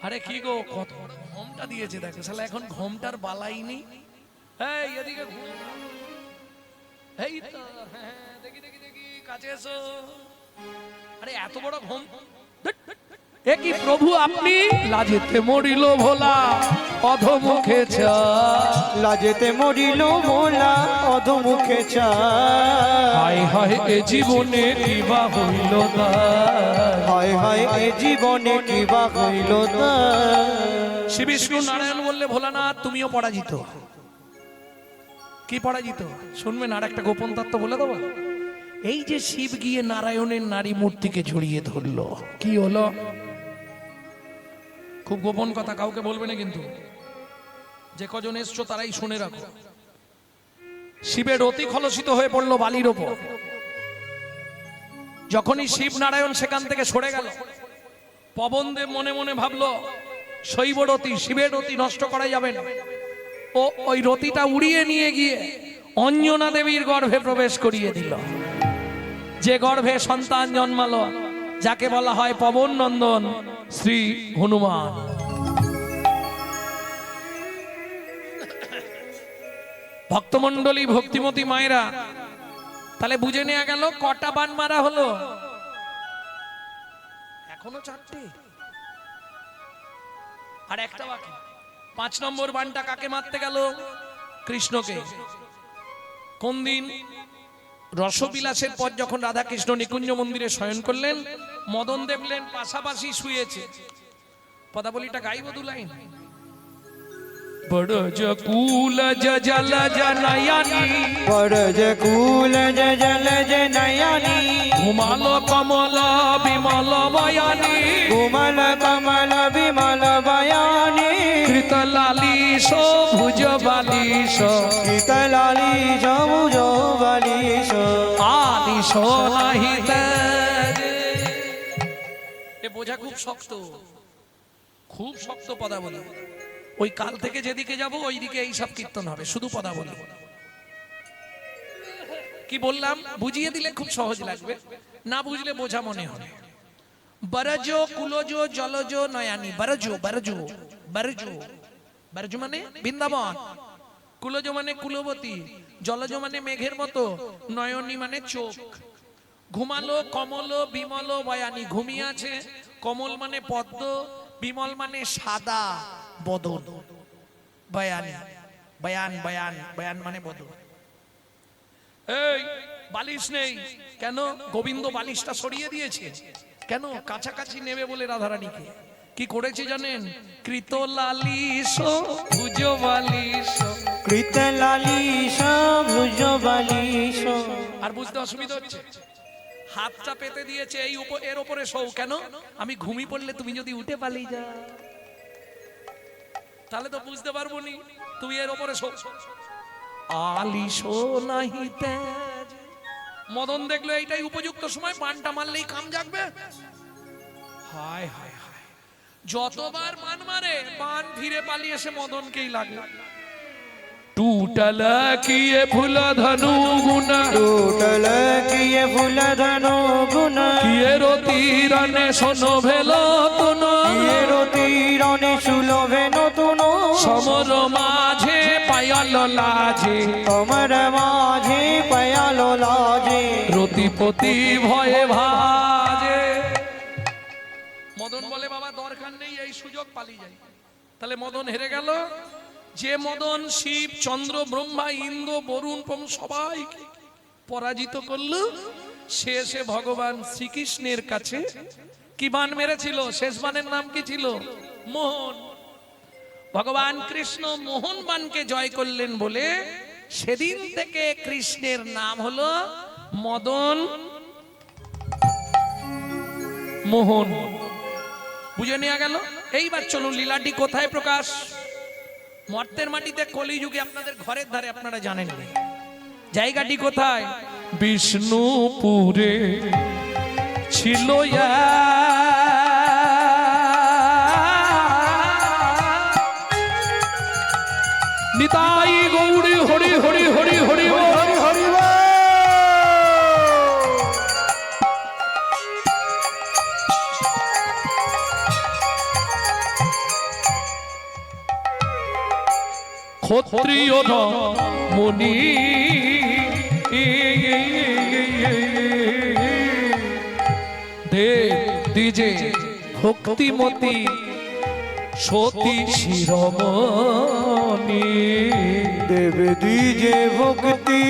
আরে কি গো, কত ঘোমটা দিয়েছে দেখো শালা, এখন ঘোমটার বালাই নেই। এই এদিকে ঘুরে দাও। এই তো হ্যাঁ, দেখি দেখি দেখি কাছে এসো। আরে এত বড় ঘোম, এ কি প্রভু আপনি? লাজেতে মরিল ভোলা অধমুখে চা, লাজেতে মরিল ভোলা অধমুখে চা। হায় হায় এ জীবনে কিবা হইল না, হায় হায় এ জীবনে কিবা হইল না। শ্রী বিষ্ণু নারায়ণ বললে ভোলানাথ তুমিও পরাজিত। কি পরাজিত শুনবেন, আর একটা গোপন তত্ত্ব বলে দেবো। এই যে শিব গিয়ে নারায়ণের নারী মূর্তিকে জড়িয়ে ধরলো, কি হলো? খুব গোপন কথা, কাউকে বলবে না কিন্তু, যে কজন এসছো তারাই শুনে রাখো। শিবের অতি খলসিত হয়ে পড়লো বালির ওপর। যখনই শিব নারায়ণ সেখান থেকে সরে গেল, পবনদেব মনে মনে ভাবলো শৈব রতি, শিবের রতি নষ্ট করা যাবে না। ও ওই রতিটা উড়িয়ে নিয়ে গিয়ে অঞ্জনা দেবীর গর্ভে প্রবেশ করিয়ে দিল, যে গর্ভে সন্তান জন্মালো, যাকে বলা হয় পবন নন্দন শ্রী হনুমান। ভক্তমন্ডলী, ভক্তিমতী মায়েরা, তাহলে বুঝে নেওয়া গেল কটা বান মারা হলো? এখনো 4টে, আর একটা বাকি। 5 নম্বর বানটা কাকে মারতে গেল? কৃষ্ণকে। কোন দিন? রসবিলাসের পর যখন রাধা কৃষ্ণ নিকুঞ্জ মন্দিরে শয়ন করলেন, মদন দেখলেন পাশাপাশি শুয়েছে। পদাবলীটা গাইব 2 লাইন। বড়জ কুল জল জনয়ানি, বড়জ কুল জল জনয়ানি, ঘুমালো কমল বিমল বয়ানি, কোমল কমল বিমল বয়ানি, কৃতলালিশ ভুজ বালিশ, শীতলালি সবুজ বালিশ, আলিশ নাহি তেজ। এ বোঝা খুব শক্ত, খুব শক্ত পদাবলী। ওই কাল থেকে যেদিকে যাব ওই দিকে এই সব কীর্তন হবে, শুধু পদাবলী। কি বললাম বুঝিয়ে দিলে খুব সহজ লাগবে, না বুঝলে বোঝা মনে হবে। বরজ কুলজ জলজ নয়ানি, বরজ বরজ বরজ, বরজ মানে বৃন্দাবন, কুলজ মানে কুলবতী, জলজ মানে মেঘের মতো, নয়নী মানে চোখ। ঘুমালো কমল বিমল বয়ানি, ঘুমিয়ে আছে। কমল মানে পদ্ম, বিমল মানে সাদা বদন। বয়ান বয়ান বয়ান বয়ান মানে বদন। এই বালিশ নেই কেন? গোবিন্দ বালিশটা সরিয়ে দিয়েছে কেন? কাছাকাছি নেবে বলে রাধারানীকে। কি করেছে জানেন? কৃতলালিশ ভুজ বালিশ, কৃতলালিশ ভুজ বালিশ। আর বুঝতে অসুবিধা হচ্ছে? হাতটা পেতে দিয়েছে এই এর উপরে শোও কেন? আমি ঘুমিয়ে পড়লে তুমি যদি উঠে পালিয়ে যাও তাহলে তো বুঝতে পারবো নি, তুমি এর উপরে শোও। আলিশ নাহি তেজ। মদন দেখলো এইটাই উপযুক্ত সময়, বানটা মারলেই কাম জাগবে। হায় হায় হায়, যতবার বান মারে বান ফিরে পালিয়ে এসে মদনকেই লাগে। टूटल किए फूल धनु गुना, टूटल किए फूल धनु गुना, किए रोती रने सोनो भेलो तुनो, किए रोती रने सुलो भेनो तुनो, समर माझे पायल लाजे, समर माझे पायल लाजे, रोती पोती भये भाजे। মদন বলে বাবা দরকার নেই, এই সুযোগ পালিয়ে যাই। তাহলে মদন হেরে গেল। যে মদন শিব চন্দ্র ব্রহ্মা ইন্দ্র বরুণ সবাই পরাজিত করলো, শেষে ভগবান শ্রীকৃষ্ণের কাছে কি বান মেরেছিল? শেষ বানের নাম কি ছিল? মোহন। ভগবান কৃষ্ণ মোহন বানকে জয় করলেন বলে সেদিন থেকে কৃষ্ণের নাম হলো মদন মোহন। বুঝে নেওয়া গেল? এইবার চলুন লীলাটি কোথায় প্রকাশ? মর্তের মাটিতে, কলিযুগে আপনাদের ঘরের ধারে, আপনারা জানেন জায়গাটি কোথায়? বিষ্ণুপুরে ছিল নিতাই গৌরী হরি হরি হরি হরি হরি হরি। ক্ষত্রিয় মনি দেব দিজে ভক্তিমতী সতী শিরোমণি। দেব দিজে ভক্তি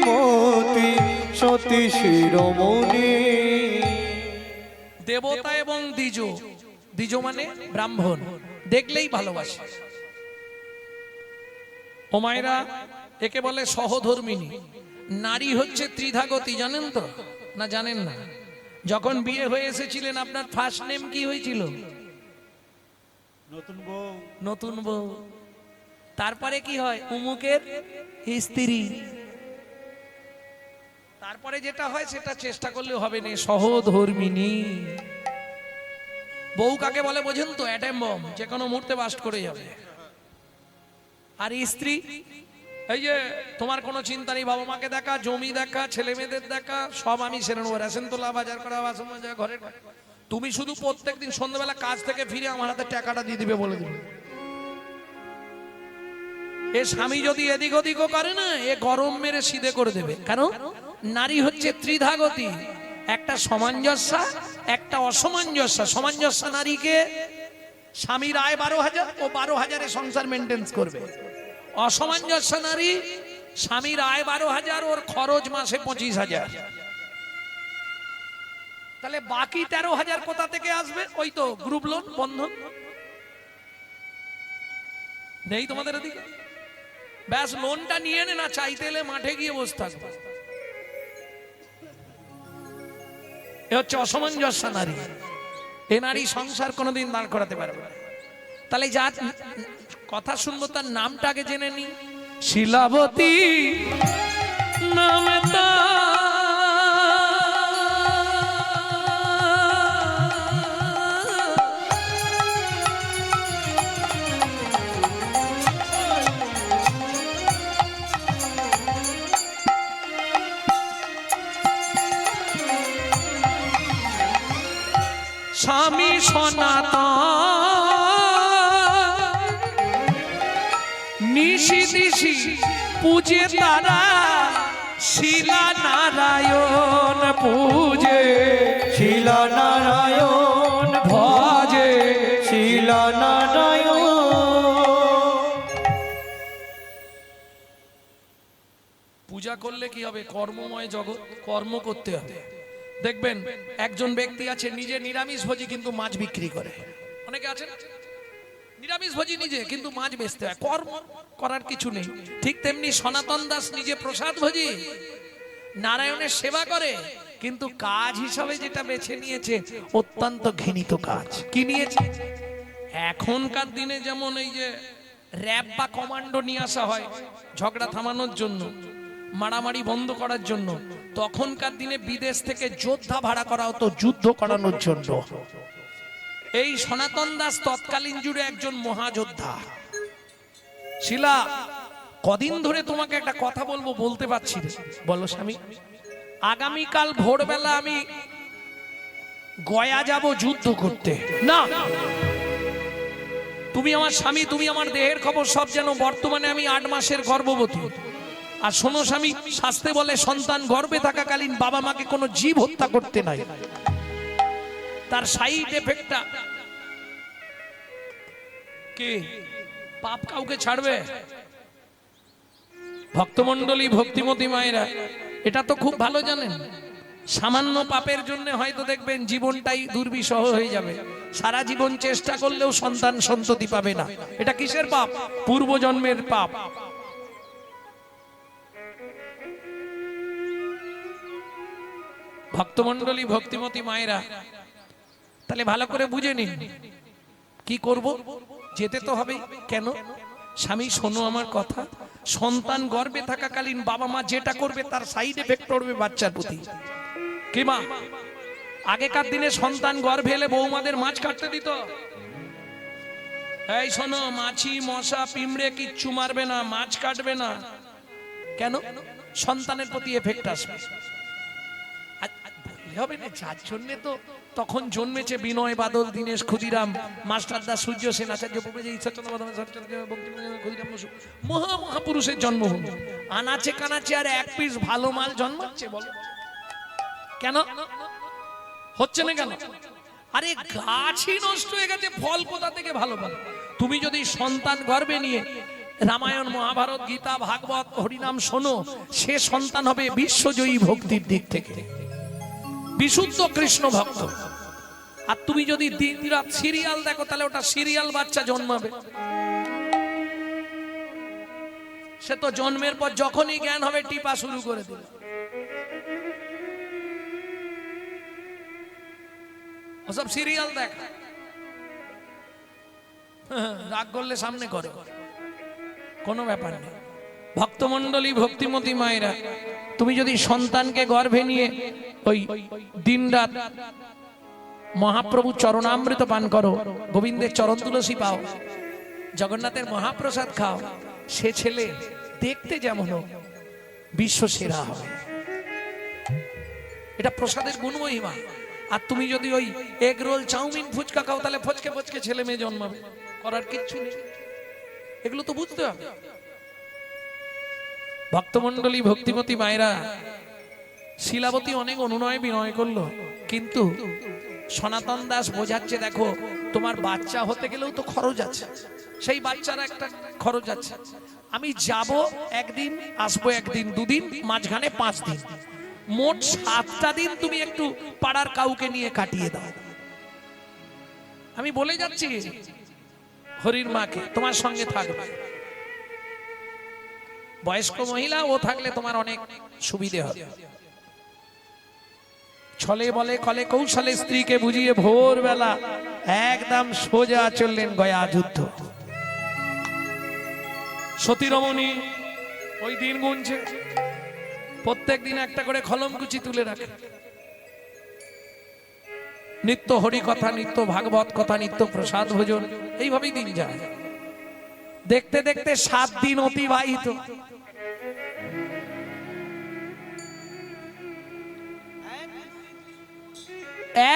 মতি সতী শিরোমণি। দেবতা এবং দ্বিজ, দ্বিজ মানে ব্রাহ্মণ, দেখলেই ভালোবাসে। ও মায়েরা, একে বলে সহধর্মিনী। নারী হচ্ছে ত্রিধাগতী, জানেন তো না জানেন না? যখন বিয়ে হয়ে এসেছিলেন আপনার ফার্স্ট নেম কি হয়েছিল? নতুন বউ। নতুন বউ। তারপরে কি হয়? উমুকের স্ত্রী। তারপরে যেটা হয় সেটা চেষ্টা করলে হবে না, সহধর্মিনী। বউ কাকে বলে বোঝেন তো? অ্যাটম বম, যে কোনো মুহূর্তে বাস্ট করে যাবে। আর স্ত্রী, এই যে তোমার কোনো চিন্তা নেই, বাবা মাকে দেখা, জমি দেখা, ছেলে মেয়েদের দেখা, সব আমি সেরে নেবো, রেশন তোলা, বাজার করা, বাসন মাজা, ঘরের। তুমি শুধু প্রত্যেকদিন সন্ধ্যাবেলা কাজ থেকে ফিরে আমার হাতে টাকাটা দিয়ে দিবে, বলে দিবে। এ স্বামী যদি এদিক ওদিকও করে না, এ গরম মেরে সিধে করে দেবে। কেন? নারী হচ্ছে ত্রিধাগতী, একটা সামঞ্জস্য, একটা অসামঞ্জস্য। সামঞ্জস্য নারীকে স্বামীর আয় 12,000, ও 12,000-এ সংসার মেনটেন্স করবে। অসামঞ্জস্য নারী, স্বামীর আয় 12,000, ওর খরচ মাসে 25,000। তাহলে বাকি 13,000 কোথা থেকে আসবে? ওই তো গ্রুপ লোন, বন্ধন নেই তোমাদের এদিকে? ব্যাস লোনটা নিয়ে নে, না চাইতে এলে মাঠে গিয়ে বসে থাকবে। এ হচ্ছে অসামঞ্জস্য নারী। এ নারী সংসার কোনোদিন দাঁড় করাতে পারবে না। তাহলে যা কথা শুনবো তার নামটা আগে জেনে নি। শিলাবতী নামে স্বামী সনাতন নিশি দিশি পূজে তারা, শিলা নারায়ণ পূজে, শিলা নারায়ণ ভজে, শিলা নারায়ণ। পূজা করলে কি হবে? কর্মময় জগৎ, কর্ম করতে হবে। দেখবেন একজন ব্যক্তি আছে নিজে নিরামিষ ভোজি, কিন্তু মাছ বিক্রি করে। অনেকে আছেন নিরামিষ ভোজি নিজে, কিন্তু মাছ বেচতে হয়, কর্ম করার কিছু নেই। ঠিক তেমনি সনাতন দাস নিজে প্রসাদ ভোজি, নারায়ণের সেবা করে, কিন্তু কাজ হিসাবে যেটা বেছে নিয়েছে অত্যন্ত ঘৃণিত কাজ। কি নিয়েছে? এখনকার দিনে যেমন এই যে র্যাব বা কমান্ডো নিয়ে আসা হয় ঝগড়া থামানোর জন্য, মারামারি বন্ধ করার জন্য, তখনকার দিনে বিদেশ থেকে যোদ্ধা ভাড়া করা হতো যুদ্ধ করানোর জন্য। এই সনাতন দাস তৎকালীন যুগে একজন মহাযোদ্ধা। শিলা, কদিন ধরে তোমাকে একটা কথা বলবো, বলতে পারছি না। বলো স্বামী। আগামীকাল ভোরবেলা আমি গয়া যাব যুদ্ধ করতে। না, তুমি আমার স্বামী, তুমি আমার দেহের খবর সব জানো। বর্তমানে আমি 8 মাসের গর্ভবতী। আর শোনো স্বামী, শাস্ত্রে বলে সন্তান গর্ভে থাকাকালীন বাবা মাকে কোনো জীব হত্যা করতে নাই। তার সাইড এফেক্টটা কি? পাপ কাউকে ছাড়বে? ভক্তমণ্ডলী, ভক্তিমতী মায়েরা, এটা তো খুব ভালো জানেন। সামান্য পাপের জন্য হয়তো দেখবেন জীবনটাই দুর্বিষহ হয়ে যাবে। সারা জীবন চেষ্টা করলেও সন্তান সন্ততি পাবে না। এটা কিসের পাপ? পূর্বজন্মের পাপ। ভক্তমণ্ডলী, ভক্তিমতী মায়েরা, তাহলে ভালো করে বুঝে নিন কি করব। যেতে তো হবে। কেন? স্বামী শোনো আমার কথা, সন্তান গর্ভে থাকাকালীন বাবা মা যেটা করবে তার সাইড এফেক্ট পড়বে বাচ্চার প্রতি। কি মা? আগেকার দিনে সন্তান গর্ভে এলে বৌমাদের মাছ কাটতে দিত। এই শোনো, মাছি মশা পিঁমড়ে কিচ্ছু মারবে না, মাছ কাটবে না। কেন? সন্তানের প্রতি এফেক্ট আসবে। বললে হবে না, যার জন্য তো তখন জন্মেছে বিনয়, বাদল, দীনেশ, ক্ষুদিরাম, মাস্টারদা, সূর্য সেন, আচার্য প্রভৃতি ঈশ্বরচন্দ্র ক্ষুদিরাম বসু, মহাপুরুষের জন্মভূমি। আনাচে কানাচে আর এক পিস ভালো মাল জন্মাচ্ছে? বল কেন হচ্ছে না? কেন? আরে গাছই নষ্ট হয়ে গেছে, ফল কোথা থেকে ভালো পাবে? তুমি যদি সন্তান গর্ভে নিয়ে রামায়ণ, মহাভারত, গীতা, ভাগবত, হরিনাম শোনো, সে সন্তান হবে বিশ্বজয়ী ভক্তির দিক থেকে, বিশুদ্ধ কৃষ্ণ ভক্ত। আর তুমি যদি দিন রাত সিরিয়াল দেখো, তাহলে ওটা সিরিয়াল বাচ্চা জন্মাবে। সে তো জন্মের পর যখনই জ্ঞান হবে টিপা শুরু করে দিল। ওসব সিরিয়াল দেখ, রাগ করলে সামনে করো, কোনো ব্যাপার নেই। ভক্তমণ্ডলী, ভক্তিমতী মায়েরা, তুমি যদি সন্তানকে গর্ভে নিয়ে ওই দিনরাত মহাপ্রভু চরণামৃত পান করো, গোবিন্দের চরণ তুলসী পাও, জগন্নাথের মহাপ্রসাদ খাও, সে ছেলে দেখতে যেমন হোক বিশ্ব সেরা হবে। এটা প্রসাদের গুণমহিমা। আর তুমি যদি ওই এগ রোল, চাউমিন, ফুচকা খাও, তাহলে ফচকে ফচকে ছেলে মেয়ে জন্মাবে, করার কিচ্ছু নেই। এগুলো তো বুঝতে হবে। ভক্তমণ্ডলী, ভক্তিমতী মায়েরা, শিলাবতী অনেক অনুনয় বিনয় করলো, কিন্তু সনাতন দাস বোঝাচ্ছে, দেখো তোমার বাচ্চা হতে গেলেও তো খরচ আছে, সেই বাচ্চার একটা খরচ আছে। আমি যাব একদিন, আসবো একদিন, দুদিন, মাঝখানে 5 দিন, মোট 7টা দিন তুমি একটু পাড়ার কাউকে নিয়ে কাটিয়ে দাও। আমি বলে যাচ্ছি হরির মাকে, তোমার সঙ্গে থাকবে। বয়স্ক মহিলা ও থাকলে তোমার অনেক সুবিধে হবে। ছলে বলে কলে কৌশলে স্ত্রীকে বুঝিয়ে ভোরবেলা একদম সোজা চললেন গয়া যুদ্ধ। সতী রমণী ওই দিন গুনছে, প্রত্যেক দিন একটা করে কলমকুচি তুলে রাখে, নিত্য হরি কথা, নিত্য ভাগবত কথা, নিত্য প্রসাদ ভোজন, এইভাবেই দিন যায়। দেখতে দেখতে 7 দিন অতিবাহিত।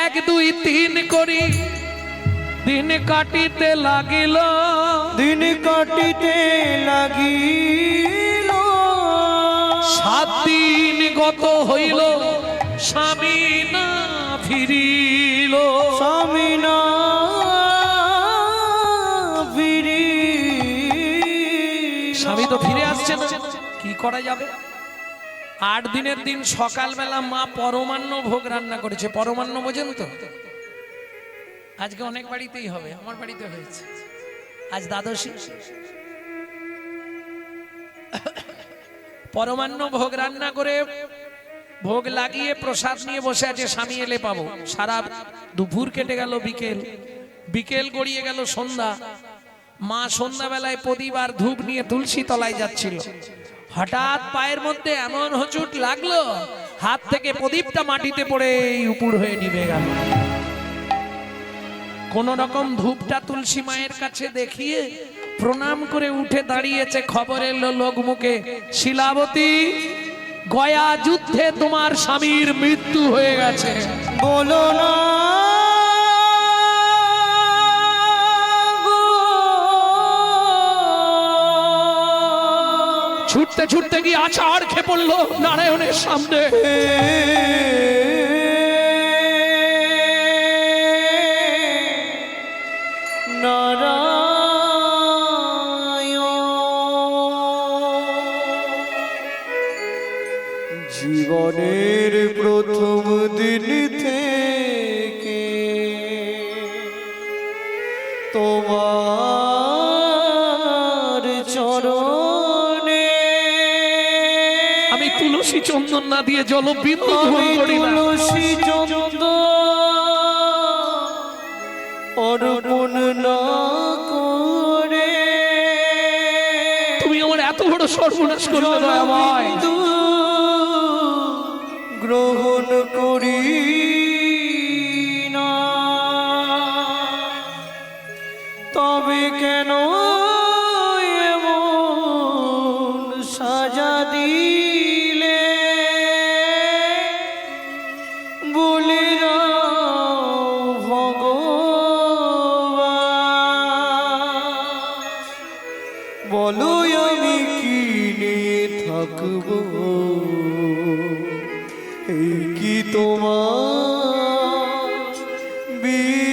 এক দুই তিন করি দিন কাটিতে লাগিল, দিন কাটিতে লাগিল, 7 দিন গত হইল, স্বামী না ফিরিল, স্বামী না ফিরি। স্বামী তো ফিরে আসছে না, কি করা যাবে? 8 দিনের দিন সকালবেলা মা পরমান্ন ভোগ রান্না করেছে। পরমান্ন বোঝেন তো? আজকে অনেক বাড়িতেই হবে, আমার বাড়িতে হয়েছে আজ দ্বাদশী। পরমান্ন ভোগ রান্না করে ভোগ লাগিয়ে প্রসাদ নিয়ে বসে আছে, স্বামী এলে পাবো। সারা দুপুর কেটে গেল, বিকেল, বিকেল গড়িয়ে গেল সন্ধ্যা। মা সন্ধ্যাবেলায় প্রদীপ আর ধূপ নিয়ে তুলসী তলায় যাচ্ছিল। হঠাৎ পায়ের মধ্যে এমন হোঁচট লাগলো, হাত থেকে প্রদীপটা মাটিতে পড়ে উপুর হয়ে নিভে গেল। কোন রকম ধূপটা তুলসী মায়ের কাছে দেখিয়ে প্রণাম করে উঠে দাঁড়িয়েছে। খবর এলো লোক মুখে, শিলাবতী, গয়া যুদ্ধে তোমার স্বামীর মৃত্যু হয়ে গেছে। বলো না ছুটতে ছুটতে গিয়ে আছাড় খেয়ে পড়লো নারায়ণের সামনে। জীবনের প্রথম দিন থেকে তোমার চরণে আমি তুলসী চন্দন না দিয়ে জল বিন্দু গ্রহণ করি না। তুলসী চন্দন অর্পণ না করে তুমি আমার এত বড় সর্বনাশ করলে দয়াময়। গ্রহণ করি না, তবে কেন এমন সাজা দিলে বলে যাও বলো আমি কি নিয়ে থাকবো, এই কি তোমার বিচার,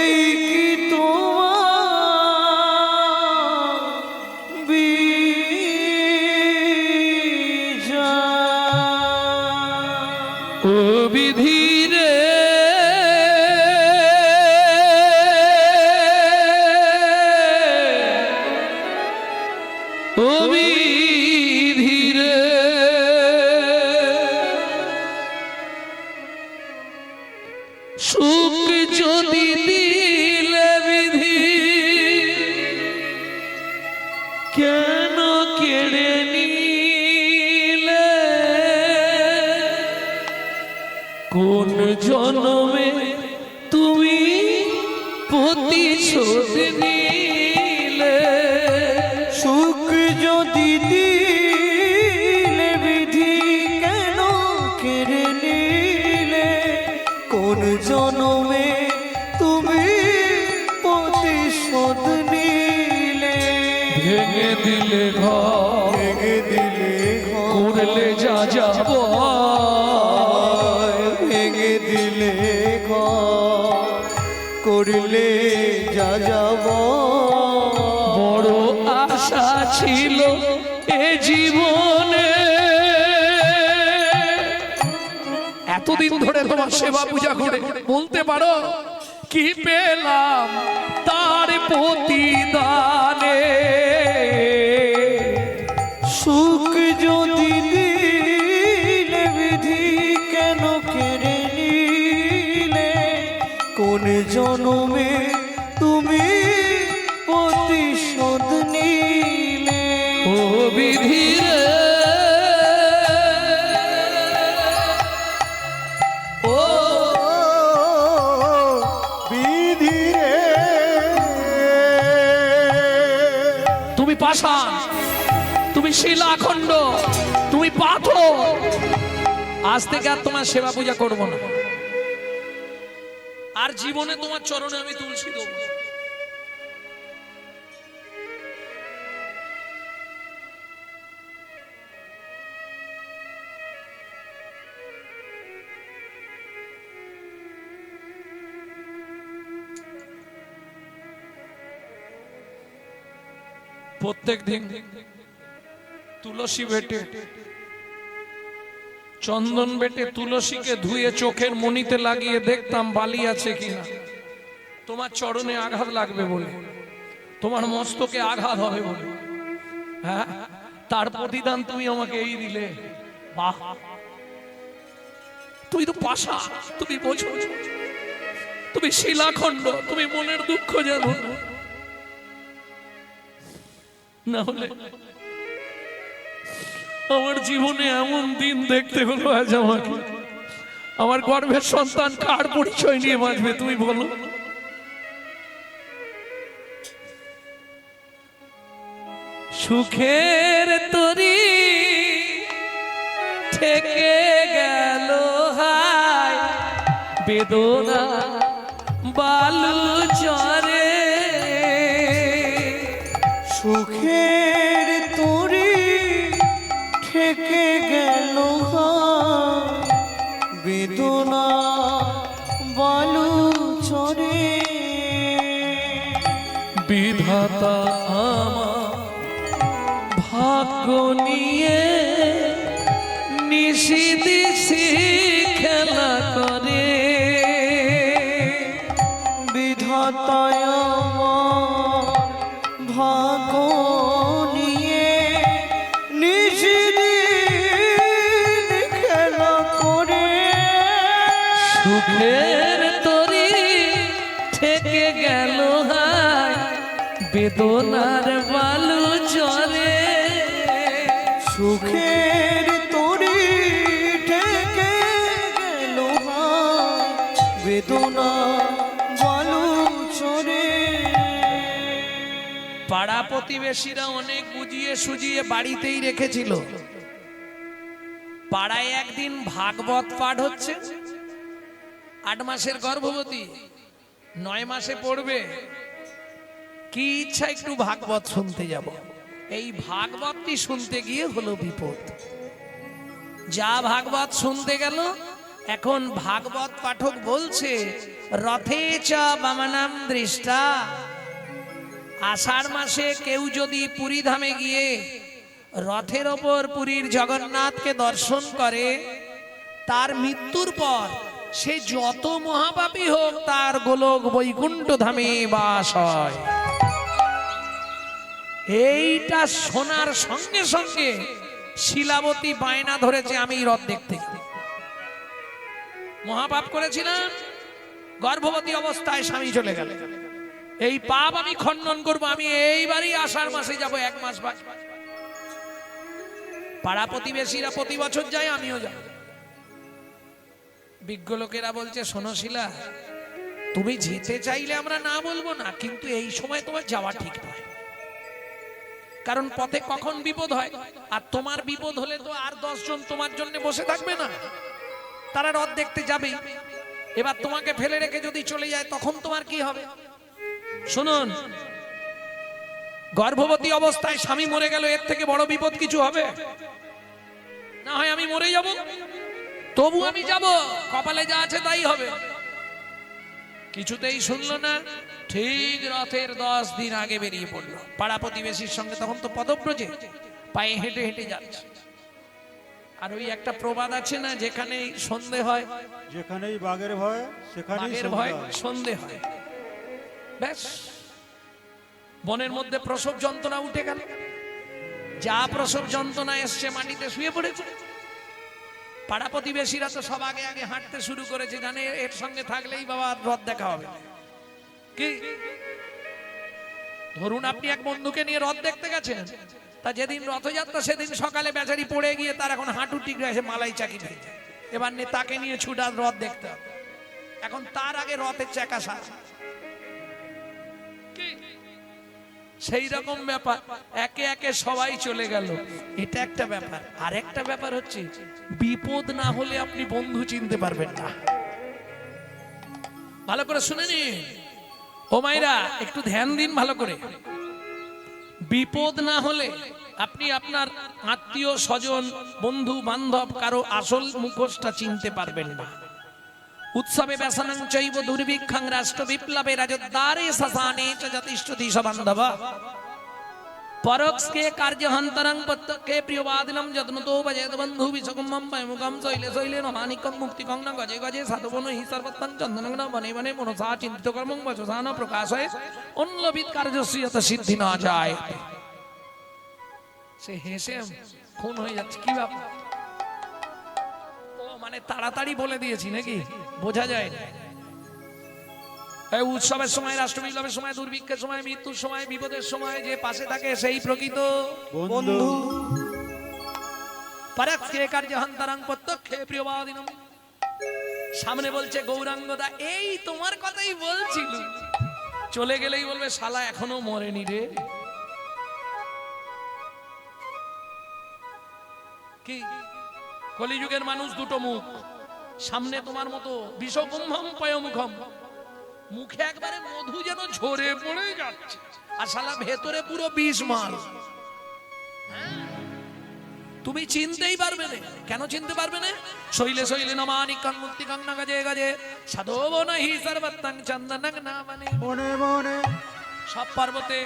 এই কি তোমার বিচার। ও বিধি রে, ও বিধি রে, সুখ যদি দিলে বিধি, কেন কেড়ে নিলে, কোন জন্মে তুমি প্রতিশোধ নিলে, সুখ যদি দিলে বিধি কেন কেড়ে নিলে, কোন জন্মে তুমি প্রতিশোধ নিলে, ভেঙে দিলে ঘর, ভেঙে দিলে ঘর, করলে যা যাব, ভেঙে দিলে ঘর, করলে যা যাব। বড় আশা ছিল এ জীবনে, এতদিন ধরে তোমার সেবা পূজা করে বলতে পারো কি পেলাম তার প্রতিদানে, সুখ যদি দিলে বিধি কেন কেড়ে নিলে, কোন জন্মে তুমি প্রতিশোধ নিলে। ও বিধি রে, ও বিধি রে, তুমি পাষাণ, তুমি শিলাখণ্ড, তুমি পাথর, আজ থেকে আর তোমার সেবা পূজা করব না, আর জীবনে তোমার চরণে আমি তুলসী দেব। প্রত্যেক দিন তুলসী বেটে, চন্দন বেটে তুলসীকে ধুয়ে চোখের মণিতে লাগিয়ে দেখতাম বালি আছে কিনা, তোমার চরণে আঘাত লাগবে বলে, তোমার মস্তকে আঘাত হবে বলে, হ্যাঁ, তার প্রতিদান তুমি আমাকে এই দিলে। বাহ, তুই তো পাশা, তুমি বোঝো, তুমি শিলাখণ্ড, তুমি মনের দুঃখ জানো না, হলে আমার জীবনে এমন দিন দেখতে হলো আজ আমাকে। আমার গর্ভের সন্তান কার পরিচয় নিয়ে বাঁচবে তুমি বলো? সুখের তরি থেকে গেল হায়, বেদনা বালু চরে, সুখের তরি থেকে গেল বেদনা বালু চরে। বিধাতা আমার ভাগ্য নিয়ে নিশি দিশি খেলা করে, বিধাতায় আমার ভাগ্য নিয়ে নিশিদিন খেলা করে। সুখের তরি থেকে গেল হায়, বেদনার বালু চলে, সুখের তরি থেকে গেল বেদনা বালু চরে। পাড়া প্রতিবেশীরা অনেক বুঝিয়ে সুজিয়ে বাড়িতেই রেখেছিল। পাড়ায় একদিন ভাগবত পাঠ হচ্ছে, 8 মাসের গর্ভবতী 9 মাসে পড়বে, কি ইচ্ছা একটু ভাগবত শুনতে যাব। এই ভাগবতটি শুনতে গিয়ে হলো বিপদ। যা ভাগবত শুনতে গেল, এখন ভাগবত পাঠক বলছে রথে চ বামনাম দৃষ্টা, আষাঢ় মাসে কেউ যদি পুরী ধামে গিয়ে রথের ওপর পুরীর জগন্নাথকে দর্শন করে, তার মৃত্যুর পর সে যত মহাপাপী হোক তার গোলক বৈকুণ্ঠ ধামে বাস হয়। এইটা শোনার সঙ্গে সঙ্গে শিলাবতী বায়না ধরেছে আমি রথ দেখতে। মহাপাপ করেছিলাম, গর্ভবতী অবস্থায় স্বামী চলে গেল, এই পাপ আমি খণ্ডন করব, আমি এইবারই আষাঢ় মাসে যাব, 1 মাস বাকি। পাড়া প্রতিবেশীরা প্রতি বছর যায়, আমিও যাব। বিজ্ঞ লোকেরা বলছে শোনো শিলা, তুমি যেতে চাইলে আমরা না বলবো না, কিন্তু এই সময় তোমার যাওয়া ঠিক নয়। কারণ পথে কখন বিপদ হয়, আর তোমার বিপদ হলে তো আর 10 জন তোমার জন্য বসে থাকবে না, তারা রথ দেখতে যাবেই। এবার তোমাকে ফেলে রেখে যদি চলে যায় তখন তোমার কি হবে? শুনুন, গর্ভবতী অবস্থায় স্বামী মরে গেল, এর থেকে বড় বিপদ কিছু হবে? না হয় আমি মরে যাব, তবু আমি যাব, কপালে যা আছে তাই হবে। কিছুতেই শুনলো না, ঠিক রথের 10 দিন আগে বেরিয়ে পড়লো। পাড়া প্রতিবেশীর সঙ্গে তখন তো পদব্রজে পায়ে হেঁটে হেঁটে যাচ্ছে। আর ওই একটা প্রবাদ আছে না, যেখানেই সন্ধে হয়, যেখানেই বাঘের ভয় সেখানেই বাঘের ভয় সন্ধে হয়। ব্যাস, বনের মধ্যে প্রসব যন্ত্রণা উঠে গেল, যা প্রসব যন্ত্রণা এসছে মাটিতে শুয়ে পড়েছে। পাড়া প্রতিবেশীরা তো সব আগে আগে হাঁটতে শুরু করেছে, জানে এর সঙ্গে থাকলেই বাবা রথ দেখা হবে। কি ধরুন আপনি এক বন্ধুকে নিয়ে রথ দেখতে গেছেন, তা যেদিন রথযাত্রা সেদিন সকালে বেচারি পড়ে গিয়ে তার এখন হাঁটু টিকরে এসে মালাই চাকি দিয়ে, এবার তাকে নিয়ে ছুটার রথ দেখতে হবে। এখন তার আগে রথের চাকা সাজ, সেই রকম ব্যাপার। একে একে সবাই চলে গেল, এটা একটা ব্যাপার। আর একটা ব্যাপার হচ্ছে, বিপদ না হলে আপনি বন্ধু চিনতে পারবেন না। ভালো করে শুনে নিন ও মাইরা, একটু ধ্যান দিন ভালো করে। বিপদ না হলে আপনি আপনার আত্মীয় স্বজন বন্ধু বান্ধব কারো আসল মুখোশটা চিনতে পারবেন না। উৎসবে ব্যসনং চৈব দুর্ভিক্ষং রাষ্ট্র বিপ্লবে রাজদ্বারে শ্মশানে চ যতিষ্ঠতি সবান্ধব পরোক্ষে কার্যহন্তরং প্রত্যক্ষে প্রিয়বাদিনম যত্নতো ভজেত বন্ধু বিশ্বকুম্ভম পয়মুখম শৈলে শৈলে নমানিকং মুক্তিকং ন গজে গজে সাধুবন হি সর্বত্তং চন্দনং ন বনে বনে মনসা চিন্তিত কর্মং বচসা ন প্রকাশয়ে অন্লবিত কার্যস্য যত সিদ্ধি না যায়। সে হেসে খুন হয়ে যাচ্ছে, কি ব্যাপার? মানে তাড়াতাড়ি বলে দিয়েছি নাকি, বোঝা যায় না। এই উৎসবের সময়, রাষ্ট্র বিপ্লবের সময়, দুর্ভিক্ষের সময়, মৃত্যুর সময়, বিপদের সময় যে পাশে থাকে সেই প্রকৃত বন্ধু। পরোক্ষে কার্যহন্তরং প্রত্যক্ষে প্রিয়বাদিনম। সামনে বলছে গৌরাঙ্গদা, এই তোমার কথাই বলছিল, চলে গেলেই বলবে শালা এখনো মরেনি রে। কি কলিযুগের মানুষ দুটো মুখ, সামনে তোমার মতো বিষকুম্ভম পয়মুখম, মুখে একবারে মধু যেন ঝরে পড়ে যাচ্ছে, আর শালা ভেতরে পুরো বিষ মাল। তুমি চিনতেই পারবে না। কেন চিনতে পারবে না? শৈলে শৈলে নমানিকং মুক্তিকং ন গজে গজে সাধবো নহি সর্বত্তং চন্দনং না মানে মনে মনে সব পর্বতে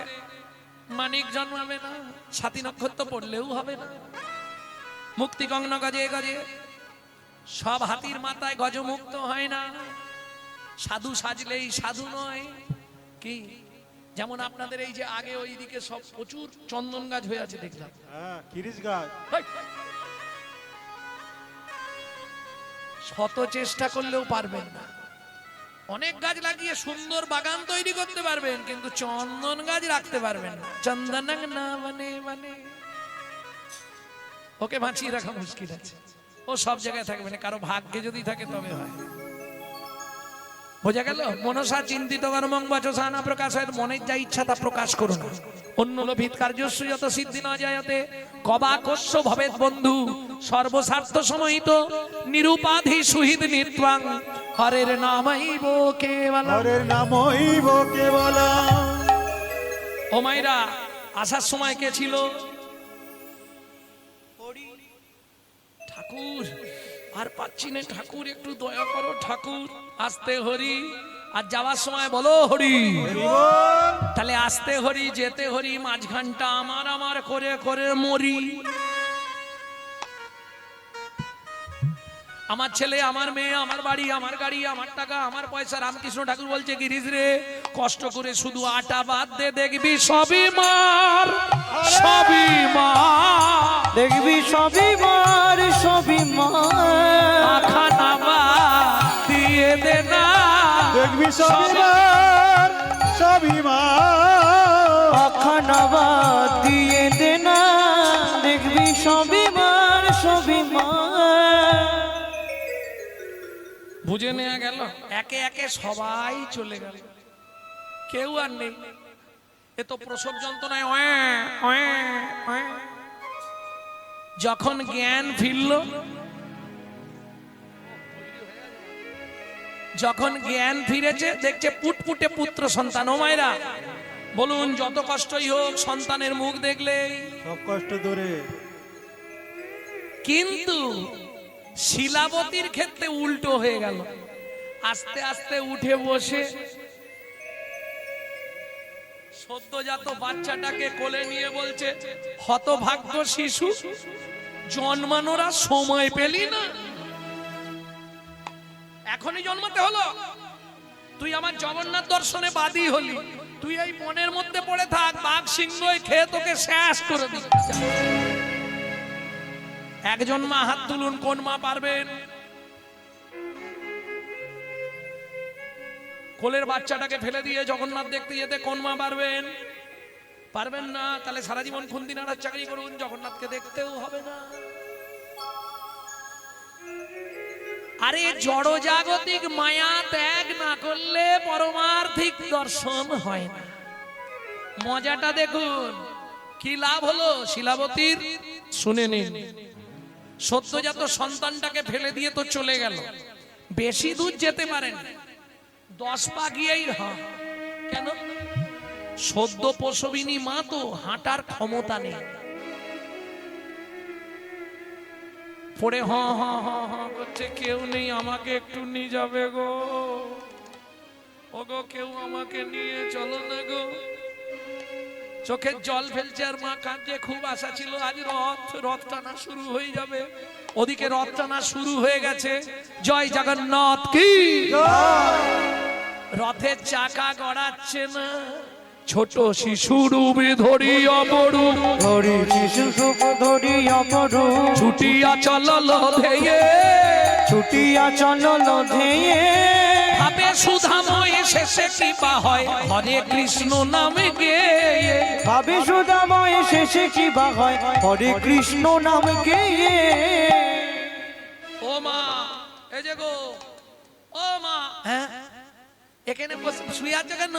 মানিক জন্মাবে না, সাতী নক্ষত্র পড়লেও হবে না। মুক্তিকং ন গজে গজে, সব হাতির মাথায় গজমুক্ত হয় না। সাধু সাজলেই সাধু নয়। কি যেমন আপনাদের এই যে আগে ওইদিকে সব প্রচুর চন্দন গাছ হয়ে আছে দেখলাম, হ্যাঁ কিরিস গাছ, শত চেষ্টা করলেও পারবেন না। অনেক গাছ লাগিয়ে সুন্দর বাগান তৈরি করতে পারবেন, কিন্তু চন্দন গাছ রাখতে পারবেন না। চন্দন না মানে মানে ওকে বাঁচিয়ে রাখা মুশকিল আছে। ও সব জায়গায় থাকবে না, কারো ভাগ্যে যদি থাকে তবে হয়। বোঝা গেল? মনসা চিন্তিত কর্মং বচসা না প্রকাশয়েৎ, মনের যা ইচ্ছা তা প্রকাশ করুন। অন্য লোভিত কার্যস্য যত সিদ্ধি না যায়তে কবাকস্য ভবেৎ বন্ধু সর্বস্বার্থ সমাহিত নিরুপাধি সুহিত নিত্বাং হরের নামাইব কেবল। হরের নামইব কেবলম। ও মাইরা, আসার সময় কে ছিল? ঠাকুর, আর পাচ্ছি না ঠাকুর, একটু দয়া করো ঠাকুর। আসতে হরি, আর যাওয়ার সময় বলো হরি। তাহলে আসতে হরি, যেতে হরি, মাঝখানটা আমার আমার করে করে মরি। আমার ছেলে, আমার মেয়ে, আমার বাড়ি, আমার গাড়ি, আমার টাকা, আমার পয়সা। রামকৃষ্ণ ঠাকুর বলছে, গিরিশ রে, কষ্ট করে শুধু আটা বাদ দে, দেখবি সবই মার, সবই মার, দেখবি সবই মার, সবই মার। খানা বাদ দিয়ে দে না, দেখবি সবই মার, সবই মার। আখানা বাদ দিয়ে দে না, দেখবি সবই মার, সবই মার। বুঝে নেওয়া গেল। একে একে সবাই চলে গেল, কেউ আর নেই। এ তো প্রসব যন্ত্রণায় যখন জ্ঞান ফিরল, যখন জ্ঞান ফিরেছে, দেখছে পুটপুটে পুত্র সন্তান। ও মায়েরা বলুন, যত কষ্টই হোক সন্তানের মুখ দেখলে, সব কষ্ট দূরে। কিন্তু শিলাবতীর ক্ষেত্রে উল্টো হয়ে গেল। আস্তে আস্তে উঠে বসে সদ্যজাত বাচ্চাটাকে কোলে নিয়ে বলছে, হতভাগ্য শিশু, জন্মানোর আর সময় পেলি না, এখনই জন্মাতে হলো। তুই আমার জগন্নাথ দর্শনে বাদী হলি, তুই এই মনের মধ্যে পড়ে থাক, বাঘ সিংহ খেয়ে তোকে শেষ করে দিচ্ছে। একজন মা হাত তুলুন, কোন মা পারবেন? কোলের বাচ্চাটাকে ফেলে দিয়ে জগন্নাথ দেখতে যেতে কোন মা পারবেন? পারবেন না? তাহলে সারা জীবন খুন্তি নাড়ার চাকরি করুন, জগন্নাথকে দেখতেও হবে না। আরে জড়জাগতিক মায়া ত্যাগ না করলে পরমার্থিক দর্শন হয় না। মজাটা দেখুন, কি লাভ হলো শিলাবতীর, শুনে নিন। সদ্যজাত সন্তানটাকে ফেলে দিয়ে তো চলে গেল, বেশি দূর যেতে পারেন, 10 পা গিয়েই কেন? সদ্য প্রসবিনী মা তো হাঁটার ক্ষমতা নেই। পড়ে হ হ হ হ করছে, কেউ নেই, আমাকে একটু নিয়ে যাবে গো, ও গো কেউ আমাকে নিয়ে চলো না গো। চোখের জল ফেলছে আর মা কাঁদছে। খুব আশা ছিল আজ রথ টানা শুরু হয়ে যাবে। ওদিকে রথ টানা শুরু হয়ে গেছে। জয় জগন্নাথ কি। রথের চাকা গড়াচ্ছে না, ছোট শিশু রূপে ধরি অপরু, ধরি শিশু সুখ ধরি অপরু, ছুটিয়া চলল ধেয়ে, ছুটিয়া চলল ধেয়ে। ভাবে সুধাময় শেষে কি বা হয়, হরে কৃষ্ণ নামে গেয়ে। ভাবে সুধাময় শেষে কি বা হয়, হরে কৃষ্ণ নাম গেয়ে। ও মা, এই যে গো, ও মা, হ্যাঁ এখানে শুয়ে আছে কেন?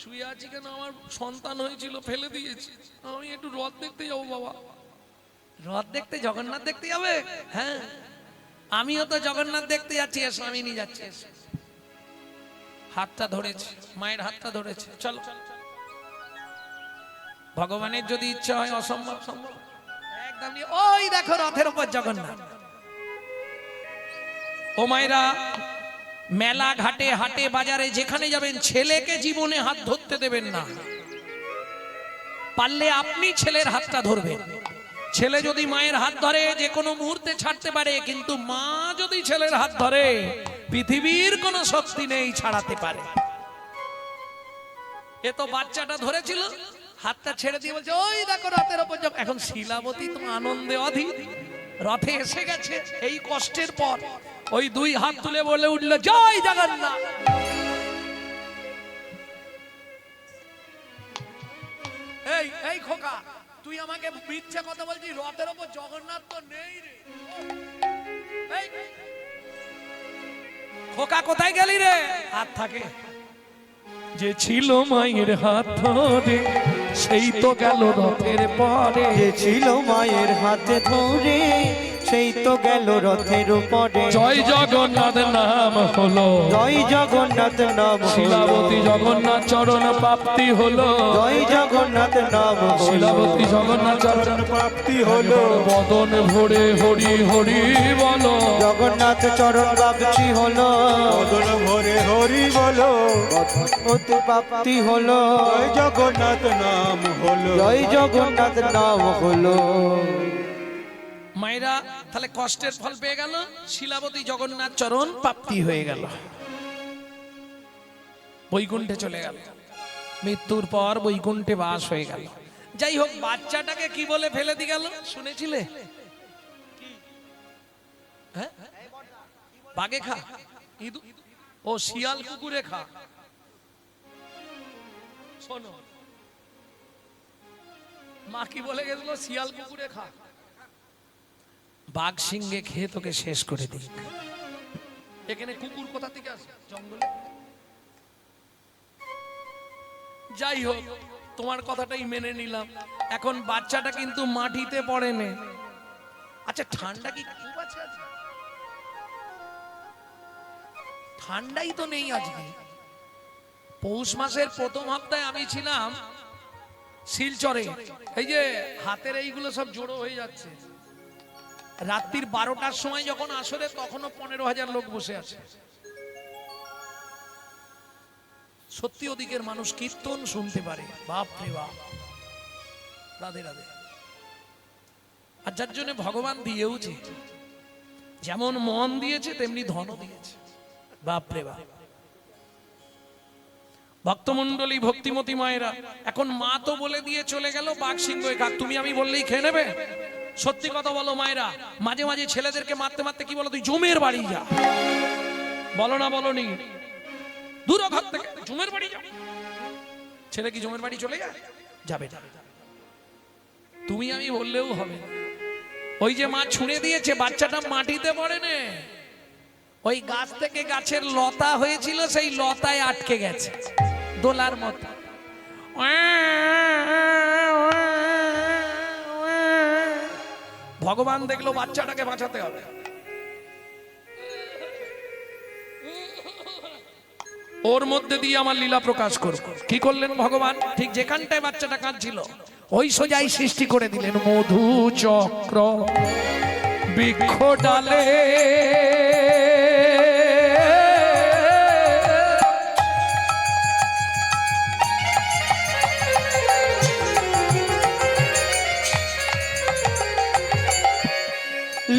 শুয়ে আছি কেন? আমার সন্তান হয়েছিল, ফেলে দিয়েছি, আমি একটু রথ দেখতে যাবো। বাবা, রথ দেখতে? জগন্নাথ দেখতে যাবে? হ্যাঁ, আমিও তো জগন্নাথ দেখতে যাচ্ছি, এসো আমি নিয়ে যাচ্ছি। হাতটা ধরেছে, মায়ের হাতটা ধরেছে, চলো। ভগবানের যদি ইচ্ছা হয় অসম্ভব সম্ভব একদম। ওই দেখো রথের উপর জগন্নাথ। ও মায়েরা, মেলা ঘাটে হাটে বাজারে যেখানে যাবেন, ছেলেকে জীবনে হাত ধরতে দেবেন না। পারলে আপনি ছেলের হাতটা ধরবেন। ছেলে যদি মায়ের হাত ধরে যে কোনো মুহূর্তে ছাড়তে পারে, কিন্তু মা যদি ছেলের হাত ধরে পৃথিবীর কোনো শক্তি নেই ছাড়াতে পারে। এ তো বাচ্চাটা ধরেছিল, হাতটা ছেড়ে দিয়ে বলছে, ওই দেখো রথের উপর। এখন শিলাবতী তো আনন্দে অধীর, রথে এসে গেছে। এই কষ্টের পর ওই 2 হাত তুলে বলে উঠল, জয় জগন্নাথ। এই খোকা, তুই আমাকে মিথ্যা কথা বলছিস, রথের উপর জগন্নাথ তো নেই রে। এই খোকা, কোথায় গেলি রে? হাত থাকে যে ছিল মায়ের হাত ধরে, সেই তো গেল রথের পরে। যে ছিল মায়ের হাতে ধরে সেই তো গেল রথের উপরে। জয় জগন্নাথ নাম হলো, জয় জগন্নাথ নাম হলো, শিলাবতী জগন্নাথ চরণ প্রাপ্তি হলো। জয় জগন্নাথ নাম হলো, শিলাবতী জগন্নাথ চরণ প্রাপ্তি হলো। বদন ভরে হরি হরি বলো। জগন্নাথ চরণ প্রাপ্তি হলো, বদন ভরে হরি বলো। অতি প্রাপ্তি হলো, জয় জগন্নাথ নাম হলো। জয় জগন্নাথ নাম হলো। মায়েরা তাহলে কষ্টের ফল পেয়ে গেল, শিলাবতী জগন্নাথ চরণ প্রাপ্তি হয়ে গেল, বৈকুণ্ঠে চলে গেল, মৃত্যুর পর বৈকুণ্ঠে বাস হয়ে গেল। যাই হোক, বাচ্চাটাকে কি বলে ফেলে দিয়ে গেল শুনেছিলে? হ্যাঁ, বাঘে খা, ও শিয়াল কুকুরে খা। শোনো, মা কি বলে গেছিল? শিয়াল কুকুরে খা, বাঘ সিংহে খেয়ে তোকে শেষ করে দিক। এখানে কুকুর কোথা থেকে আসে? জঙ্গলে। যাই হোক, তোমার কথাটাই মেনে নিলাম। এখন বাচ্চাটা কিন্তু মাটিতে পড়ে নে। আচ্ছা, ঠান্ডা কি খুব আছে আজকে? ঠান্ডাই তো নেই আজকে। পৌষ মাসের প্রথম সপ্তাহে আমি ছিলাম শিলচরে। এই যে হাতের এইগুলো সব জড়ো হয়ে যাচ্ছে। রাত্রির 12টার সময় যখন আসরে, তখনও 15,000 লোক বসে আছে। সত্যি ওদিকের মানুষ কীর্তন শুনতে পারে, বাপ রে বাপ। রাধে রাধে। আর যার জন্য ভগবান দিয়েওছে, যেমন মন দিয়েছে তেমনি ধনও দিয়েছে, বাপ রে বাপ। ভক্তমন্ডলী, ভক্তিমতী মায়েরা, এখন মা তো বলে দিয়ে চলে গেল বাঘ সিংহ কাক তুমি আমি বললেই খেয়ে নেবে। সত্যি কথা বলো মায়েরা, মাঝে মাঝে ছেলেদেরকে মারতে মারতে কি বলো? তুই জমের বাড়ি যা। বলো না, বলো নি? দূর ঘর থেকে জমের বাড়ি যা। ছেলে কি জমের বাড়ি চলে যায়? যাবে না। তুমি আমি বললেও হবে। ওই যে মা ছুঁড়ে দিয়েছে, বাচ্চাটা মাটিতে পড়ে নে। ওই গাছ থেকে গাছের লতা হয়েছিল, সেই লতায় আটকে গেছে দোলার মতো। ভগবান দেখলো বাচ্চাটাকে বাঁচাতে হবে, ওর মধ্যে দিয়ে আমার লীলা প্রকাশ করব। কি করলেন ভগবান? ঠিক যেখানটায় বাচ্চাটা কাঁদছিল ওই সোজাই সৃষ্টি করে দিলেন মধু চক্র বৃক্ষ ডালে।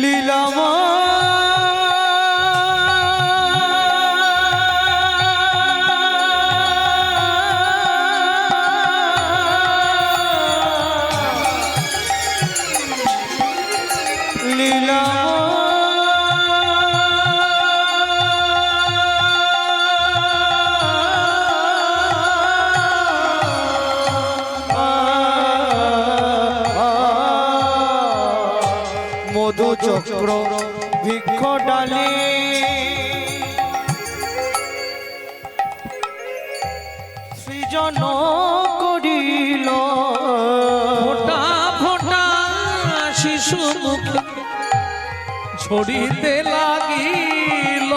লীলামা মধু চক্র বৃক্ষ ডালে সৃজন করিল ফোঁটা ফোঁটা শিশু মুখে ছড়িতে লাগিল।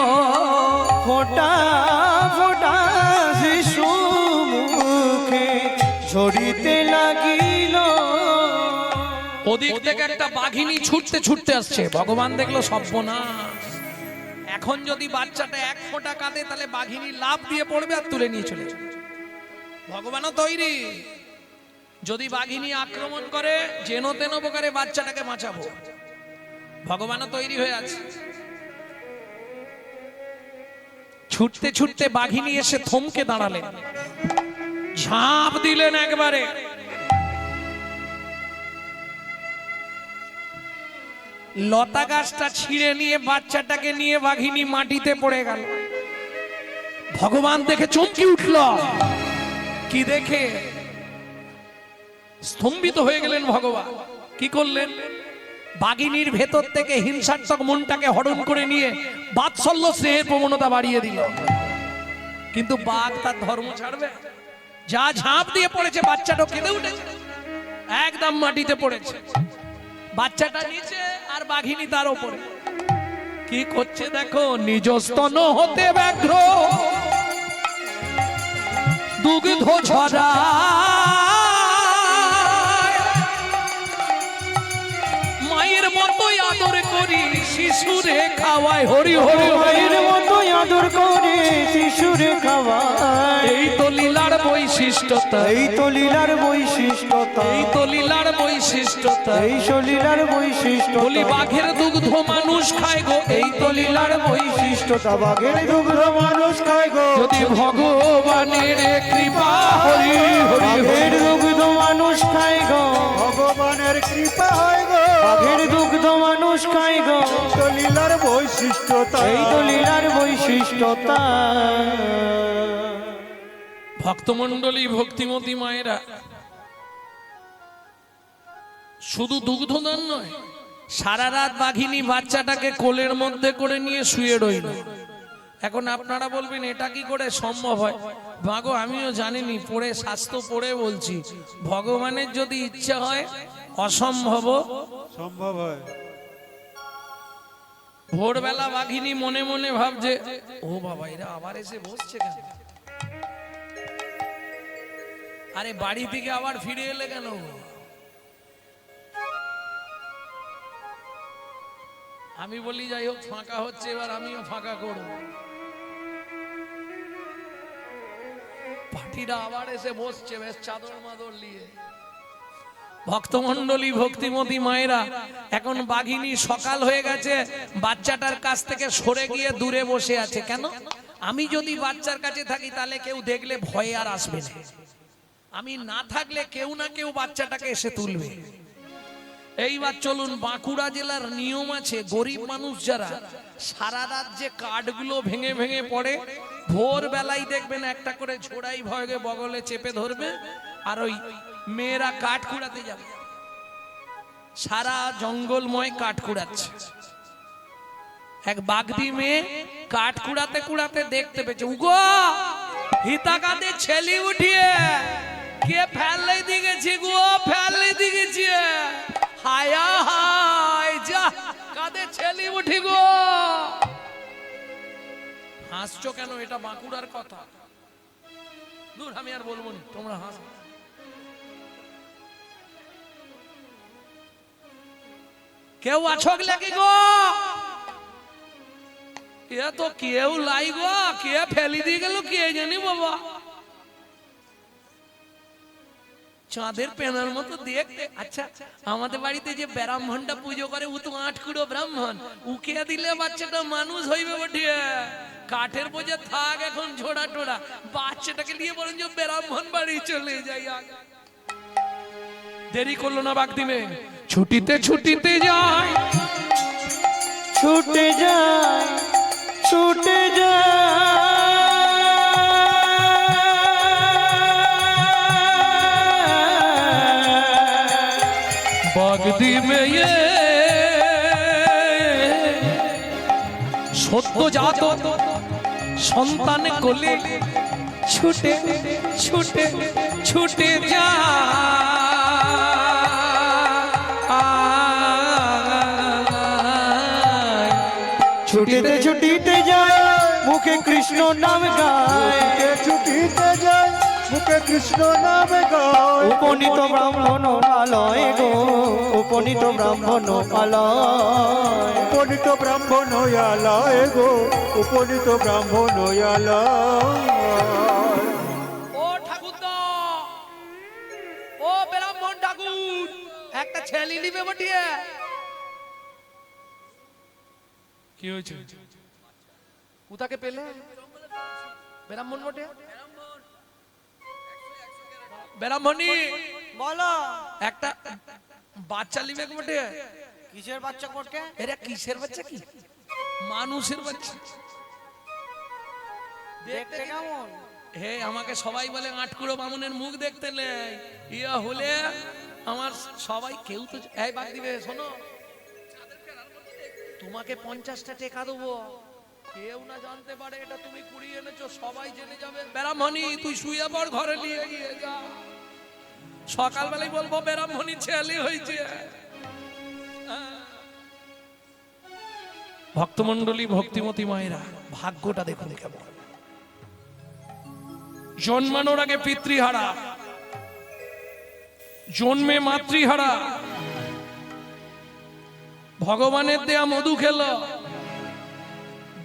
ফোঁটা ফোঁটা শিশু মুখে ঝরিতে লাগিল। ওদিক থেকে একটা বাঘিনী ছুটতে ছুটতে আসছে। ভগবান দেখলো সর্বনাশ, এখন যদি বাচ্চাটা এক ফোঁটা কাঁদে তাহলে বাঘিনী লাফ দিয়ে পড়বে আর তুলে নিয়ে চলে যাবে। ভগবানও তৈরি, যদি বাঘিনী আক্রমণ করে যেন তেন প্রকারে বাচ্চাটাকে বাঁচাবো। ভগবানও তৈরি হয়ে আছে। ছুটতে ছুটতে বাঘিনী এসে থমকে দাঁড়ালেন, ঝাঁপ দিলেন একবারে। লতা গাছটা ছিঁড়ে নিয়ে বাচ্চাটাকে নিয়ে বাঘিনী মাটিতে পড়ে গেল। ভগবান দেখে চমকে উঠল। কি দেখে স্তম্ভিত হয়ে গেলেন ভগবান। কি করলেন? বাঘিনীর ভেতর থেকে হিংসাত্মক মনটাকে হরণ করে নিয়ে বাৎসল্য স্নেহের প্রবণতা বাড়িয়ে দিল। কিন্তু বাঘ তার ধর্ম ছাড়বে? যা ঝাঁপ দিয়ে পড়েছে বাচ্চাটা কেঁদে উঠেছে, একদম মাটিতে পড়েছে, বাচ্চাটা নিচে আর বাঘিনী তার উপরে। কি করছে দেখো, নিজ স্তন হতে ব্যাঘ্র দুগ্ধ ঝরা, মায়ের মতোই আদর করি শিশুরে খাওয়ায়, হরি হরি মায়ের মতো আদর করে শিশুরে খাওয়ায়। এই তো লীলার বৈশিষ্ট্যতা, এই তো লীলার বৈশিষ্ট্যতা, এই তো লীলার বৈশিষ্ট্যতা। এই লীলার বৈশিষ্ট্য। বলি বাঘের দুগ্ধ মানুষ খায় গো, এই তো লীলার বৈশিষ্ট্যতা। বাঘের দুগ্ধ মানুষ খায় গো, যদি ভগবানের কৃপা, হরি হরি বাঘের দুগ্ধ মানুষ খায় গো, ভগবানের কৃপা হয় গো, বাঘের দুগ্ধ মানুষ খায় গো। তো লীলার বৈশিষ্ট্যতা, এই তো লীলার বৈশিষ্ট্যতা। ভক্তমণ্ডলী ভক্তিমতী মায়েরা, শুধু দুগ্ধদান নয়, সারা রাত বাঘিনী বাচ্চাটাকে কোলের মধ্যে করে নিয়ে শুয়ে রইল। এখন আপনারা বলবেন এটা কি করে সম্ভব হয়? ভাগো আমিও জানিনি, পড়ে শাস্ত্র পড়ে বলছি, ভগবানের যদি ইচ্ছা হয় অসম্ভব সম্ভব হয়। ভোরবেলা বাঘিনী মনে মনে ভাবছে, ও বাবা এরা আবার এসে বসছে কেন, আরে বাড়ি থেকে আবার ফিরে এলে কেন? আমি বলি যাই হোক ফাঁকা হচ্ছে, এবার আমিও ফাঁকা করব। পার্টিরা আবার এসে বসছে বেশ চাদর মাদর নিয়ে। ভক্তমণ্ডলী ভক্তিমতী মায়েরা, এখন বাঘিনী সকাল হয়ে গেছে, বাচ্চাটার কাছ থেকে সরে গিয়ে দূরে বসে আছে। কেন? আমি যদি বাচ্চার কাছে থাকি তাহলে কেউ দেখলে ভয়ে আর আসবে না, আমি না থাকলে কেউ না কেউ বাচ্চাটাকে এসে তুলবে। এইবার চলুন, বাঁকুড়া জেলার নিয়ম আছে, গরিব মানুষ যারা সারা রাত যে কাঠগুলো ভেঙে ভেঙে পড়ে, ভোর বেলায় দেখবেন একটা করে ঝোড়াই ভয়ে বগলে চেপে ধরবে, আর ওই মেয়েরা কাঠ কুড়াতে যাবে, সারা জঙ্গলময় কাঠ কুড়াচ্ছে। এক বাগদি মেয়ে কাঠ কুড়াতে কুড়াতে দেখতে পেয়েছে, উগো হিতাকাতে ছেলি উঠিয়ে কে ফেললে দিয়েছি গো, ফেললে দিয়েছি, হায়া হায় যা কাদের ছেলি উঠি গো। হাসছো কেন? এটা বাঁকুড়ার কথা, দূর আমি আর বলবো না, তোমরা হাস। কেউ আছো নাকি গো? এ তো কেউ লাই গো, কে ফেলি দিয়ে গেল কে জানি বাবা, চাঁদের পেনার মতো দেখতে। আচ্ছা আমাদের বাড়িতে যে ব্রাহ্মণটা পুজো করে ও তো 8 কুড়ো ব্রাহ্মণ, উকে দিলে বাচ্চাটা মানুষ হইবে বটিয়ে, কাঠের বোঝা থাক এখন ঝোড়া টোড়া, বাচ্চাটাকে নিয়ে বলেন যে ব্রাহ্মণ বাড়ি চলে যাই। দেরি করলো না বাগদি মেয়ে, ছুটিতে ছুটিতে যায়, ছুটে যায়, ছুটে যায়, বাগদি মেয়ে সদ্য জাত সন্তান কোলে ছুটে ছুটে ছুটে যায়, ছুটিতে ছুটিতে যায়, মুখে কৃষ্ণ নাম গায়, ছুটিতে যায়, মুখে কৃষ্ণ নামে গায়। উপনীত ব্রাহ্মণ আলয় গো, উপনীত ব্রাহ্মণ আলয়, উপনীত ব্রাহ্মণ আলয় গো, উপনীত ব্রাহ্মণ আলয়। ও ঠাকুর দা, ও ব্রাহ্মণ ঠাকুর, একটা ছেলে নিবে বটিয়ে। কি হয়েছে? কোথাকে পেলে? ব্রাহ্মণ বটে, ব্রাহ্মণী বলো একটা বাচ্চা লিবে বটে। কিসের বাচ্চা করতে? এরা কিসের বাচ্চা? কি মানুষের বাচ্চা? দেখতে কেমন? হে আমাকে সবাই বলে 8 কুড়ো বামুনের মুখ দেখতে নেই, ইয়া হলে আমার সবাই কেউ তো এই বাগ দিবে। শোনো তোমাকে 50টা টাকা দেবো, কেউ না জানতে পারে এটা তুমি কুড়িয়ে এনেছো, সবাই জেনে যাবে। ব্রাহ্মণী তুই শুয়ে পড়, ঘরে নিয়ে গিয়ে যা, সকালবেলায় বলবো ব্রাহ্মণী ছেলে হয়েছে। ভক্তমন্ডলী, ভক্তিমতী মায়েরা, ভাগ্যটা দেখুন কেমন। জন্মানোর আগে পিতৃহারা, জন্মে মাতৃহারা, ভগবানের দেয়া মধু খেলো,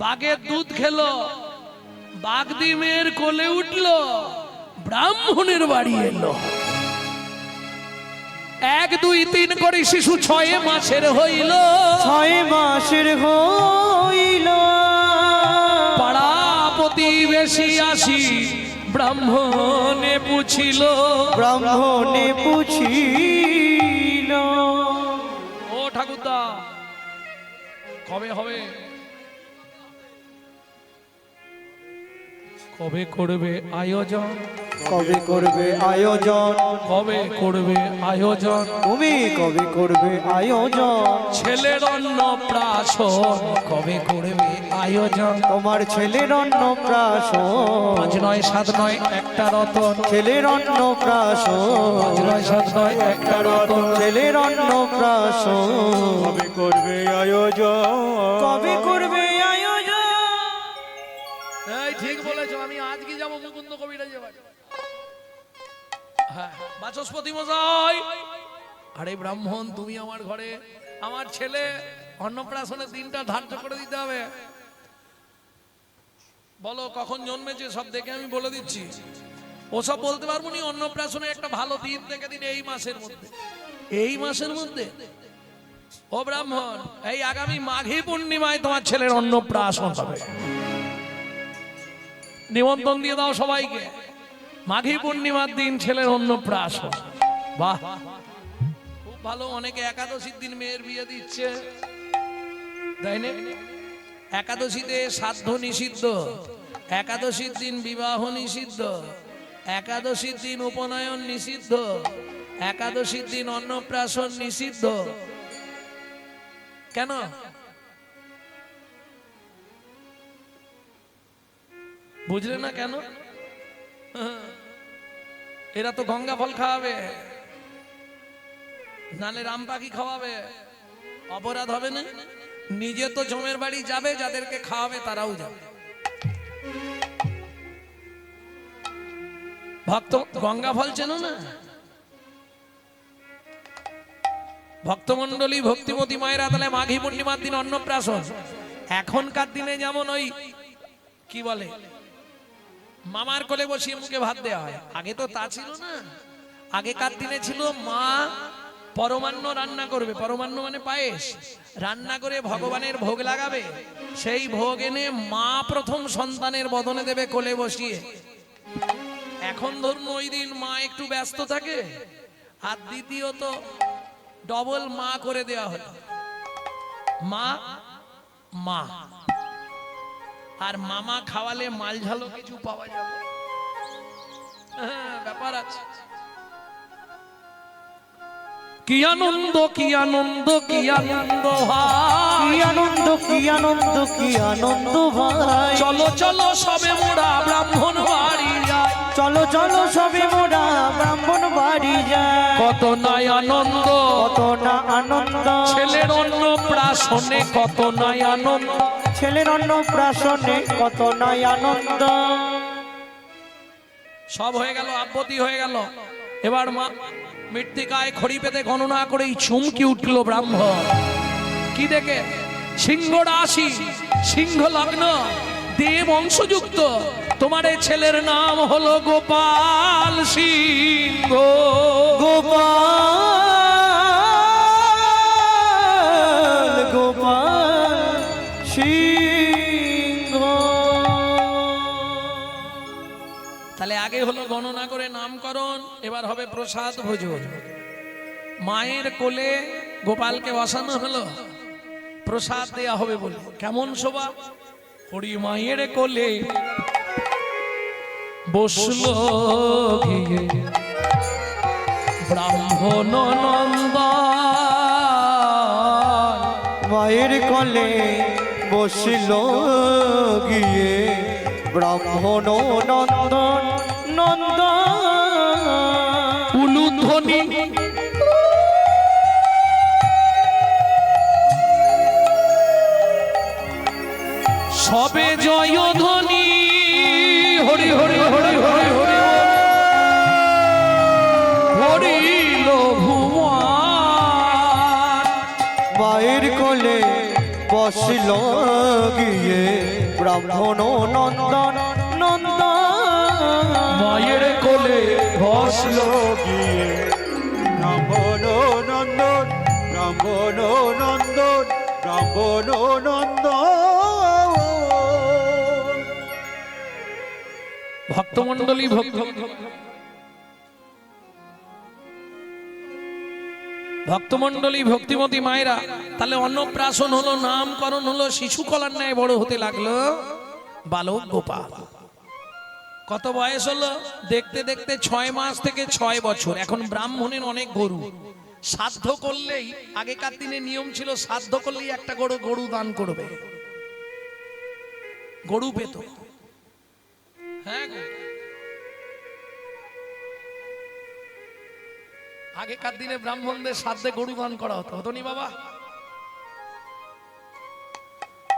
বাঘের দুধ খেলো, বাঘ ডিমের কোলে উঠলো, ব্রাহ্মণের বাড়ি এলো। 1 2 3 করে শিশু 6 মাসের হইল, 6 মাসের হইল। পাড়া প্রতিবেশী আসি ব্রাহ্মণে পুছিল, ব্রাহ্মণে পুছিল। ও ঠাকুরদা কবে হবে, কবে করবে আয়োজন, কবে করবে আয়োজন, কবে করবে আয়োজন, তুমি কবে করবে আয়োজন, ছেলের অন্নপ্রাশন কবে করবে আয়োজন, তোমার ছেলের অন্নপ্রাশন, 5 9 7 9 একটা রতন, ছেলের অন্নপ্রাশন, 5 9 7 9 একটা রতন, ছেলের অন্নপ্রাশন, কবে করবে আয়োজন, কবে করবে আয়োজন। এই ঠিক বলেছো, আমি আজকে যাব মুকুন্দ কবিরাজের বাড়ি। হ্যাঁ, বাচস্পতি মশাই, আরে ব্রাহ্মণ তুমি আমার ঘরে, আমার ছেলে অন্নপ্রাশনের দিনটা ধার্য করে দিতে হবে। বলো কখন জন্মেছে, সব দেখে আমি বলে দিচ্ছি। ওসব বলতে পারবো নি, অন্নপ্রাশনের একটা ভালো দিন দেখে দিন, এই মাসের মধ্যে, এই মাসের মধ্যে। ও ব্রাহ্মণ, এই আগামী মাঘী পূর্ণিমায় তোমার ছেলের অন্নপ্রাশন হবে, নিমন্ত্রণ দিয়ে দাও সবাইকে। মাঘী পূর্ণিমার দিন ছেলের অন্নপ্রাশন। বাহ, খুব ভালো। অনেকে একাদশীর দিন মেয়ের বিয়ে দিচ্ছে, তাই না? একাদশীতে শ্রাদ্ধ নিষিদ্ধ, একাদশীর দিন বিবাহ নিষিদ্ধ, একাদশীর দিন উপনয়ন নিষিদ্ধ, একাদশীর দিন অন্নপ্রাশন নিষিদ্ধ। কেন? বুঝলে না কেন? এরা তো গঙ্গা ফল খাওয়াবে, নালে রাম পাখি খাওয়াবে, অপরাধ হবে না? নিজে তো জমের বাড়ি যাবে, যাদেরকে খাওয়াবে তারাও যাবে। ভক্ত গঙ্গা ফল চেনো না? ভক্তমন্ডলী, ভক্তিমতী মায়েরা, তাহলে মাঘী পূর্ণিমার দিন অন্নপ্রাশন। এখনকার দিনে যেমন ওই কি বলে, মামার কোলে বসিয়ে মুখে ভাত দেওয়া হয়, আগে তো তা ছিল না। আগেকার দিনে ছিল মা পরমান্ন রান্না করবে, পরমান্ন মানে পায়েস, রান্না করে ভগবানের ভোগ লাগাবে, সেই ভোগ এনে মা প্রথম সন্তানের বদনে দেবে কোলে বসিয়ে। এখন ধরুন ওই দিন মা একটু ব্যস্ত থাকে, আর দ্বিতীয়ত ডবল মা করে দেওয়া হলো, মা মা। আর মামা খাওয়ালে মাল ঝালো কিছু পাওয়া যাবে, ব্যাপার আছে। কি আনন্দ, কি আনন্দ, কি আনন্দ ভাই, কি আনন্দ, কি আনন্দ, কি আনন্দ ভাই। চলো চলো সবে মোরা ব্রাহ্মণ বাড়ি যাই, চলো চলো সবে মোরা ব্রাহ্মণ বাড়ি যায়। কত নাই আনন্দ, কত না আনন্দ, ছেলের অন্নপ্রাশনে কত নাই আনন্দ, ছেলের অন্নপ্রাশনে কত নাই আনন্দ। সব হয়ে গেল, আব্বতি হয়ে গেল। এবার মা মৃত্তিকায় খড়ি পেতে গণনা করেই চমকি উঠলো ব্রাহ্মণ। কি দেখে? সিংহ রাশি, সিংহ লগ্ন, দেব অংশযুক্ত। তোমার এই ছেলের নাম হলো গোপাল সিংহ। গোপাল, গোপাল সিংহ। তাহলে আগে হলো গণনা করে নামকরণ, এবার হবে প্রসাদ ভোজন। মায়ের কোলে গোপালকে বসানো হলো, প্রসাদ দেয়া হবে বলে। কেমন শোভা! হরি মায়ের কোলে বসলো গিয়ে ব্রাহ্মণ নন্দন, মায়ের কোলে বসলো গিয়ে ব্রাহ্মণ নন্দন নন্দন উলুধ্বনি সবে জয় ধ্বনি হরি হরি হরি হরি হরি হরিল ভুবন মায়ের কোলে বসিল গিয়ে ব্রাহ্মণ নন্দন নন্দন মায়ের কোলে বসল গিয়ে ব্রাহ্মণ নন্দন ব্রাহ্মণ নন্দন ব্রাহ্মণ নন্দন ভক্তমণ্ডলী ভক্তমণ্ডলী ভক্তিমতী মায়েরা, তাহলে অন্নপ্রাশন হলো, নামকরণ হলো, শিশু কলার ন্যায় বড় হতে লাগলো বালক গোপাল। কত বয়স হলো? দেখতে দেখতে 6 মাস থেকে 6 বছর। এখন ব্রাহ্মণের অনেক গরু, শ্রাদ্ধ করলেই, আগেকার দিনে নিয়ম ছিল শ্রাদ্ধ করলেই একটা গরু দান করবে, গরু পেত। হ্যাঁ, আগেকার দিনে ব্রাহ্মণদের শ্রাদ্ধে গরু দান করা হতো, হতো নি বাবা?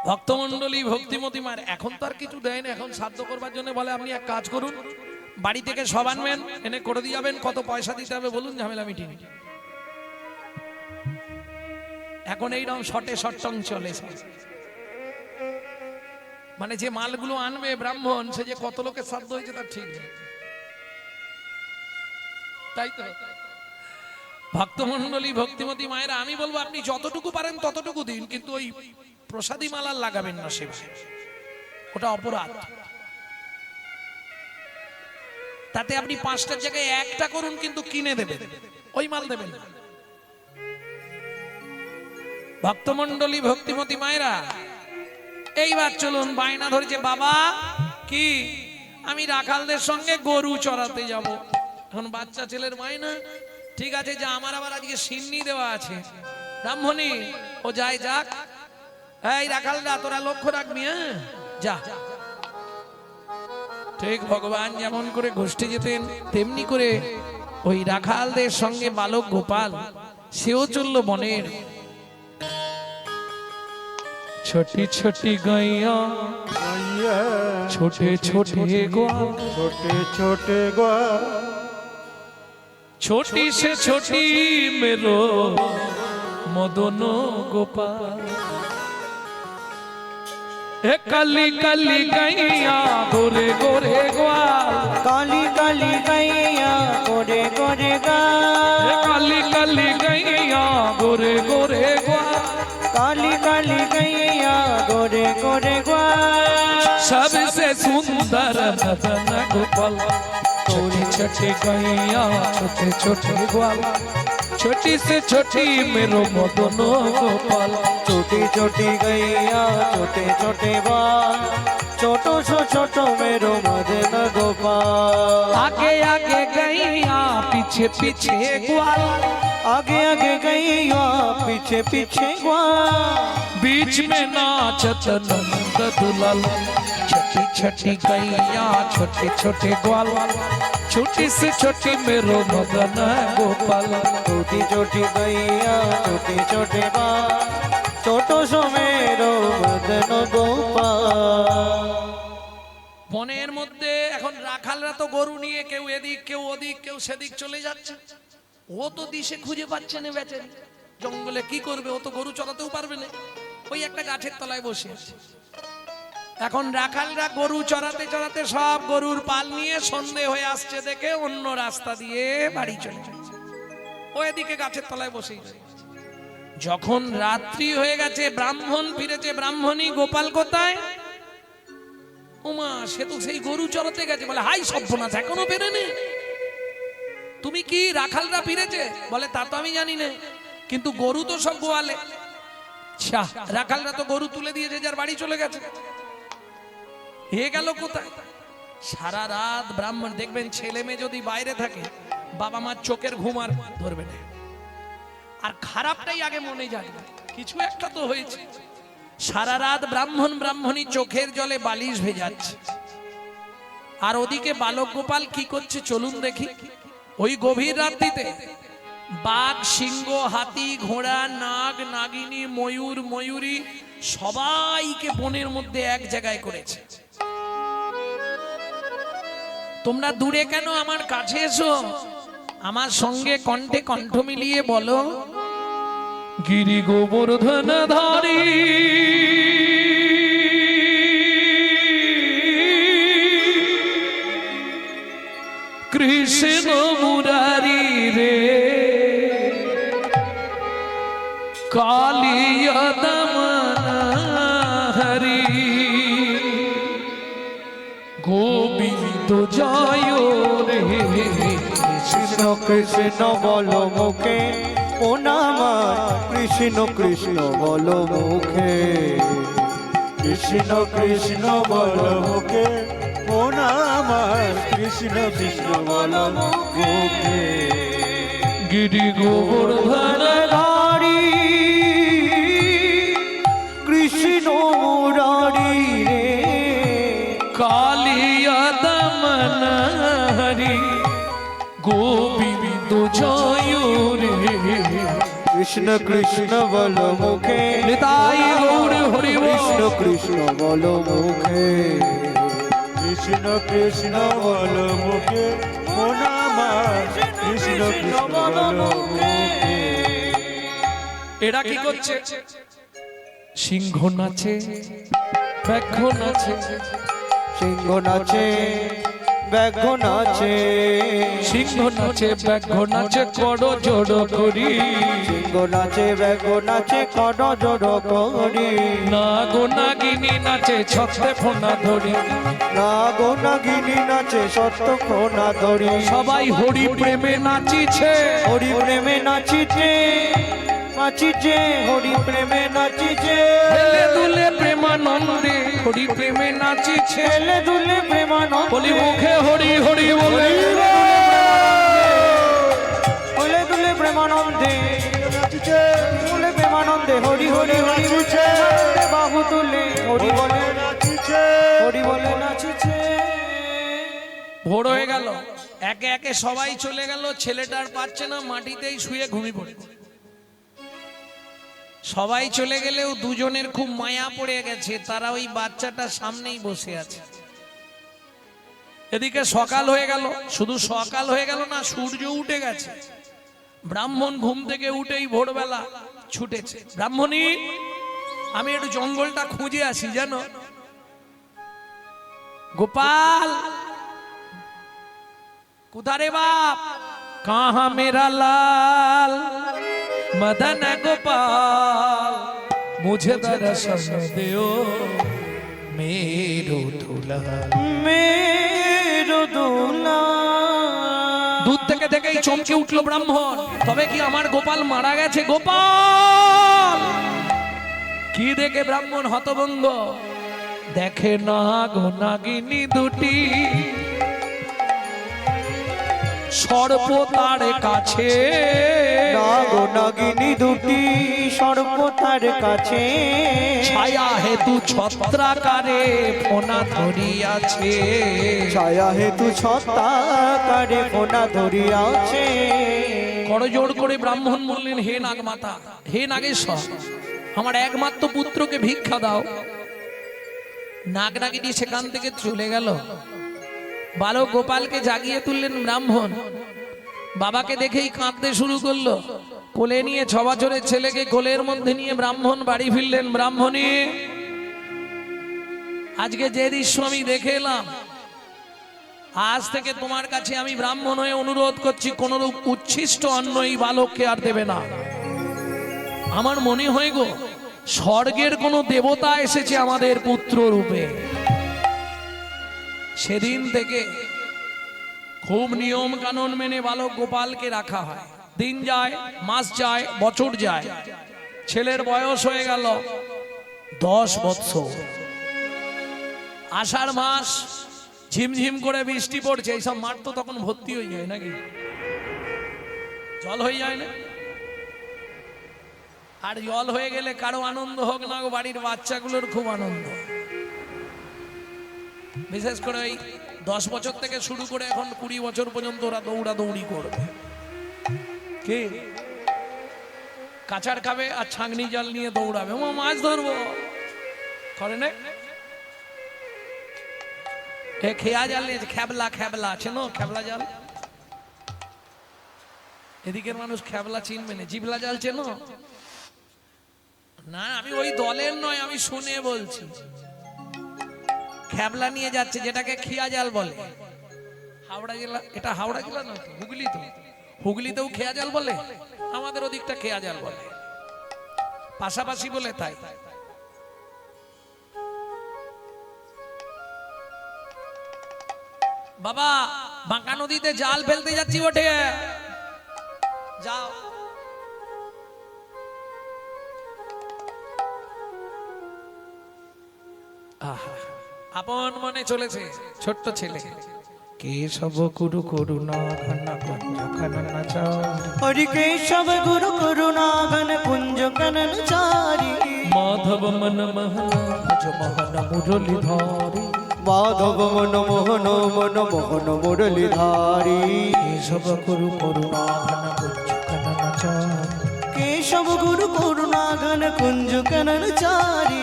ভক্তমণ্ডলী ভক্তিমতী মার এখন তো আর কিছু দেয় না। এখন শ্রাদ্ধ করবার জন্য বলে আপনি এক কাজ করুন, বাড়ি থেকে সব আনবেন, এনে করে দিয়ে যাবেন, কত পয়সা দিতে হবে বলুন, ঝামেলা মিটিয়ে। এখন এইরকম শটে শটং চলে, মানে যে মালগুলো আনবে ব্রাহ্মণ, সে যে কত লোকের শ্রাদ্ধ হয়েছে তার ঠিক নেই, তাই তো? ভক্তমণ্ডলী ভক্তিমতী মায়েরা, আমি বলবো আপনি যতটুকু পারেন ততটুকু দিন, কিন্তু ওই প্রসাদী মালা লাগাবেন না সেভাবে, ওটা অপরাধ। তাতে আপনি 5টার জায়গায় 1টা করুন, কিন্তু কিনে দেবেন, ওই মাল দেবেন না। ভক্তমণ্ডলী ভক্তিমতী মায়েরা, এইবার চলুন, বায়না ধরেছে বাবা কি আমি রাখালদের সঙ্গে গরু চড়াতে যাব। এখন বাচ্চা ছেলের বায়না, ঠিক আছে যা, আমার আবার আজকে সিন্নি দেওয়া আছে। ব্রাহ্মণী ও যায় যাক, এই রাখালরা তোরা লক্ষ্য রাখবি, হ্যাঁ যা। ঠিক ভগবান যেমন করে গোষ্ঠী যেতেন, তেমনি করে ওই রাখালদের সঙ্গে বালক গোপাল সেও চলল বনের। ছোটি ছোটি গাইয়া ছোটে ছোটে গোয়াল, छोटे छोटे ग्वाल छोटी से छोटी मेरो मदन गोपाल। ए काली काली गैया गोरे गोरे ग्वाल, काली काली गैया गोरे गोरे ए गाल काली काली गैया गोरे गोरे ग्वाल, काली काली गैया गोरे गोरे गाल सबसे सुंदर मदन गोपाल। छोटी छोटी गैया छोटे छोटे ग्वाल, छोटी से छोटी मेरो मदन गोपाल। छोटी छोटी गैया छोटे छोटे बाल, छोटो सो छोटो मेरो मदन गोपाल। आगे आगे गैया पीछे पीछे ग्वाल, आगे आगे गैया पीछे पीछे ग्वाल, बीच में नाचत नंद दुलाल। छोटी छोटी गैया छोटे छोटे ग्वाल, छोटी से छोटी मेरो मदन गोपाल। छोटी छोटी गैया छोटे छोटे बाल, छोटो सो मेरो मदन गोपाल। বনের মধ্যে এখন রাখালরা তো গরু নিয়ে কেউ এদিক কেউ ওদিক কেউ সেদিক চলে যাচ্ছে, ও তো দিশে খুঁজে পাচ্ছে না বেচারি, জঙ্গলে কি করবে, ও তো গরু চড়াতেও পারবে না, ওই একটা গাছের তলায় বসে আছে। এখন রাখালরা গরু চড়াতে চড়াতে সব গরুর পাল নিয়ে সন্ধে হয়ে আসছে দেখে অন্য রাস্তা দিয়ে বাড়ি চলে যাচ্ছে, ও এদিকে গাছের তলায় বসেই রয়েছে। যখন রাত্রি হয়ে গেছে, ব্রাহ্মণ ফিরেছে, ব্রাহ্মণী গোপাল কোথায়? উমা, সে তো সেই গরু চড়াতে গেছে। বলে হাই সভ্যনাশ, এখনো বেরোনি? তুমি কি রাখালরা ফিরেছে? বলে তা তো আমি জানি না, কিন্তু গরু তো সব গোয়ালে। রাখালরা তো গরু তুলে দিয়েছে, যার বাড়ি চলে গেছে। হে গেল কোথায়? সারা রাত ব্রাহ্মণ, দেখবেন ছেলে মেয়ে যদি বাইরে থাকে, বাবা মার চোখের ঘুম আর ধরবে না, আর খারাপটাই আগে মনে যাবে, কিছু একটা তো হয়েছে। সারা রাত ব্রাহ্মণ ব্রাহ্মণী চোখের জলে বালিশ ভেজাচ্ছে, আর ওদিকে বালক গোপাল কি করছে চলুন দেখি। ওই গভীর রাত্রিতে বাঘ, সিংহ, হাতি, ঘোড়া, নাগ, নাগিনী, ময়ূর, ময়ূরী সবাইকে বনের মধ্যে এক জায়গায় করেছে। তোমরা দূরে কেন, আমার কাছে এসো, আমার সঙ্গে কণ্ঠে কণ্ঠ মিলিয়ে বলো, গিরি গোবর্ধন ধারী কৃষ্ণ মুরারি রে কালিয়া দমন হরি গোবিন্দ জয় রে। কৃষ্ণ কৃষ্ণ বলো মুখে ও নাম কৃষ্ণ কৃষ্ণ বলো মুখে, কৃষ্ণ কৃষ্ণ বলো মুখে ও নাম কৃষ্ণ কৃষ্ণ বলো মুখে। গিরি গোবর্ধন ধারী কৃষ্ণ মুরারি রে কালিয়া দমন হরি গোবিন্দ জয় রে। কৃষ্ণ কৃষ্ণ বলো মুখে নিতাই গৌর হরি বল। কৃষ্ণ কৃষ্ণ বলো মুখে, কৃষ্ণ কৃষ্ণ বলো মুখে ও নাম কৃষ্ণ কৃষ্ণ বলো মুখে। এরা কি করছে? সিংহ নাচে, ব্যাঘ্র নাচে, সিংহ নাচে ব্যাঘ্র নাচে, সিংহ নাচে, ব্যাঘ্র নাচে, করো জোড় করি, সিংহ নাচে ব্যাঘ্র নাচে কর জোড় করি, নাগ নাগিনী নাচে, ছত্রে ফোনা ধরি, নাগ নাগিনী নাচে সত্য কোনা ধরি, সবাই হরি প্রেমে নাচিছে, হরি প্রেমে নাচিছে নাচিছে, হরি প্রেমে নাচিছে, হেলে দুলে প্রেমানন্দে হরি প্রেমে নাচিছে, ছেলে দুলে প্রেমানন্দে, বলি মুখে হরি হরি বলে, হেলে দুলে প্রেমানন্দে নাচিছে দুলে প্রেমানন্দে, হরি হরি হরি নাচিছে, বাহু তুলে হরি বলে, নাচিছে, হরি বলে নাচিছে। ভোর হয়ে গেল, একে একে সবাই চলে গেল, ছেলেটার পাচ্ছে না, মাটিতেই শুয়ে ঘুমিয়ে পড়ে। সবাই চলে গেলেও দুজনের খুব মায়া পড়ে গেছে, তারা ওই বাচ্চাটার সামনেই বসে আছে। এদিকে সকাল হয়ে গেল, শুধু সকাল হয়ে গেল না, সূর্য উঠে গেছে। ব্রাহ্মণ ঘুম থেকে উঠেই ভোরবেলা ছুটেছে। ব্রাহ্মণী, আমি একটু জঙ্গলটা খুঁজে আসি জানো। গোপাল কোথারে বাপ, কাহা মেরা লাল मदन गोपाल, मुझे दर्शन देओ मेरो दूल्हा, मेरो दूल्हा। दूध থেকে থেকেই চমকে উঠলো ব্রাহ্মণ, তবে কি আমার গোপাল মারা গেছে? গোপাল কি দেখে ব্রাহ্মণ হতভম্ব, দেখে নাগ নাগিনী দুটি, সর্প তার কাছে, নাগ নাগিনী দুটি সর্প তার কাছে, ছায়া হেতু ছত্রাকারে ফোনা ধরিয়াছে, ছায়া হেতু ছত্রাকারে ফোনা ধরিয়াছে। করজোড় করে ব্রাহ্মণ বললেন, হে নাগমাতা, হে নাগেশ্বর, আমার একমাত্র পুত্রকে ভিক্ষা দাও। নাগ নাগিনী সেখান থেকে চলে গেল। বালক গোপালকে জাগিয়ে তুললেন ব্রাহ্মণ, বাবাকে দেখেই কাঁদতে শুরু করলো। কোলে নিয়ে 6 বছরের ছেলেকে কোলের মধ্যে নিয়ে ব্রাহ্মণ বাড়ি ফিরলেন। ব্রাহ্মণী, আজকে যে দৃশ্য আমি দেখে এলাম, আজ থেকে তোমার কাছে আমি ব্রাহ্মণ হয়ে অনুরোধ করছি, কোন রূপ উচ্ছিষ্ট অন্ন এই বালককে আর দেবে না। আমার মনে হয় গো, স্বর্গের কোন দেবতা এসেছে আমাদের পুত্র রূপে। সেদিন থেকে খুব নিয়ম কানুন মেনে বালক গোপালকে রাখা হয়। দিন যায়, মাস যায়, বছর যায়, ছেলের বয়স হয়ে গেল 10 বৎসর। আষাঢ় মাস, ঝিমঝিম করে বৃষ্টি পড়ছে, এইসব মাঠ তো তখন ভর্তি হয়ে যায় নাকি, জল হয়ে যায় না। আর জল হয়ে গেলে কারো আনন্দ হোক না, বাড়ির বাচ্চাগুলোর খুব আনন্দ। বিশেষ করে ওই 10 বছর থেকে শুরু করে এখন 20 বছর পর্যন্ত ওরা দৌড়াদৌড়ি করবে। কি কাঁচার খাবে আর ছাঁকনি জাল নিয়ে দৌড়াবে, ও মাছ ধরবো করে না। এ খেয়া জাল নিয়ে খ্যাবলা, খ্যাবলা আছে না, খ্যাবলা জাল। এদিকের মানুষ খ্যাবলা চিনবে না, জিবলা জাল চেনো না? আমি ওই দলের নয়, আমি শুনে বলছি। খ্যাবলা নিয়ে যাচ্ছে, যেটাকে খিয়া জাল বলে। হাওড়া জেলা, এটা হাওড়া জেলা নয় তো, হুগলি তো। হুগলিতেও খেয়া জাল বলে, আমাদের ওদিকটা খেয়া জাল বলে, পাশাপাশি বলে তাই। বাবা বাঁকা নদীতে জাল ফেলতে যাচ্ছি, ওঠে যাও। আপন মনে চলেছে ছোট্ট ছেলে। কেশব গুরু করুণা ঘন কুঞ্জ কানন চারি, হরি কেশব গুরু করুণা ঘন কুঞ্জ কানন চারি, মাধব মন মোহন ভজ মোহন মুরলি ধারি, মাধব মন মোহন মন মোহন মুরলি ধারি, কেশব গুরু করুণা ঘন কুঞ্জ কানন চারি, কেশব গুরু করুণা ঘন কুঞ্জ কানন চারি,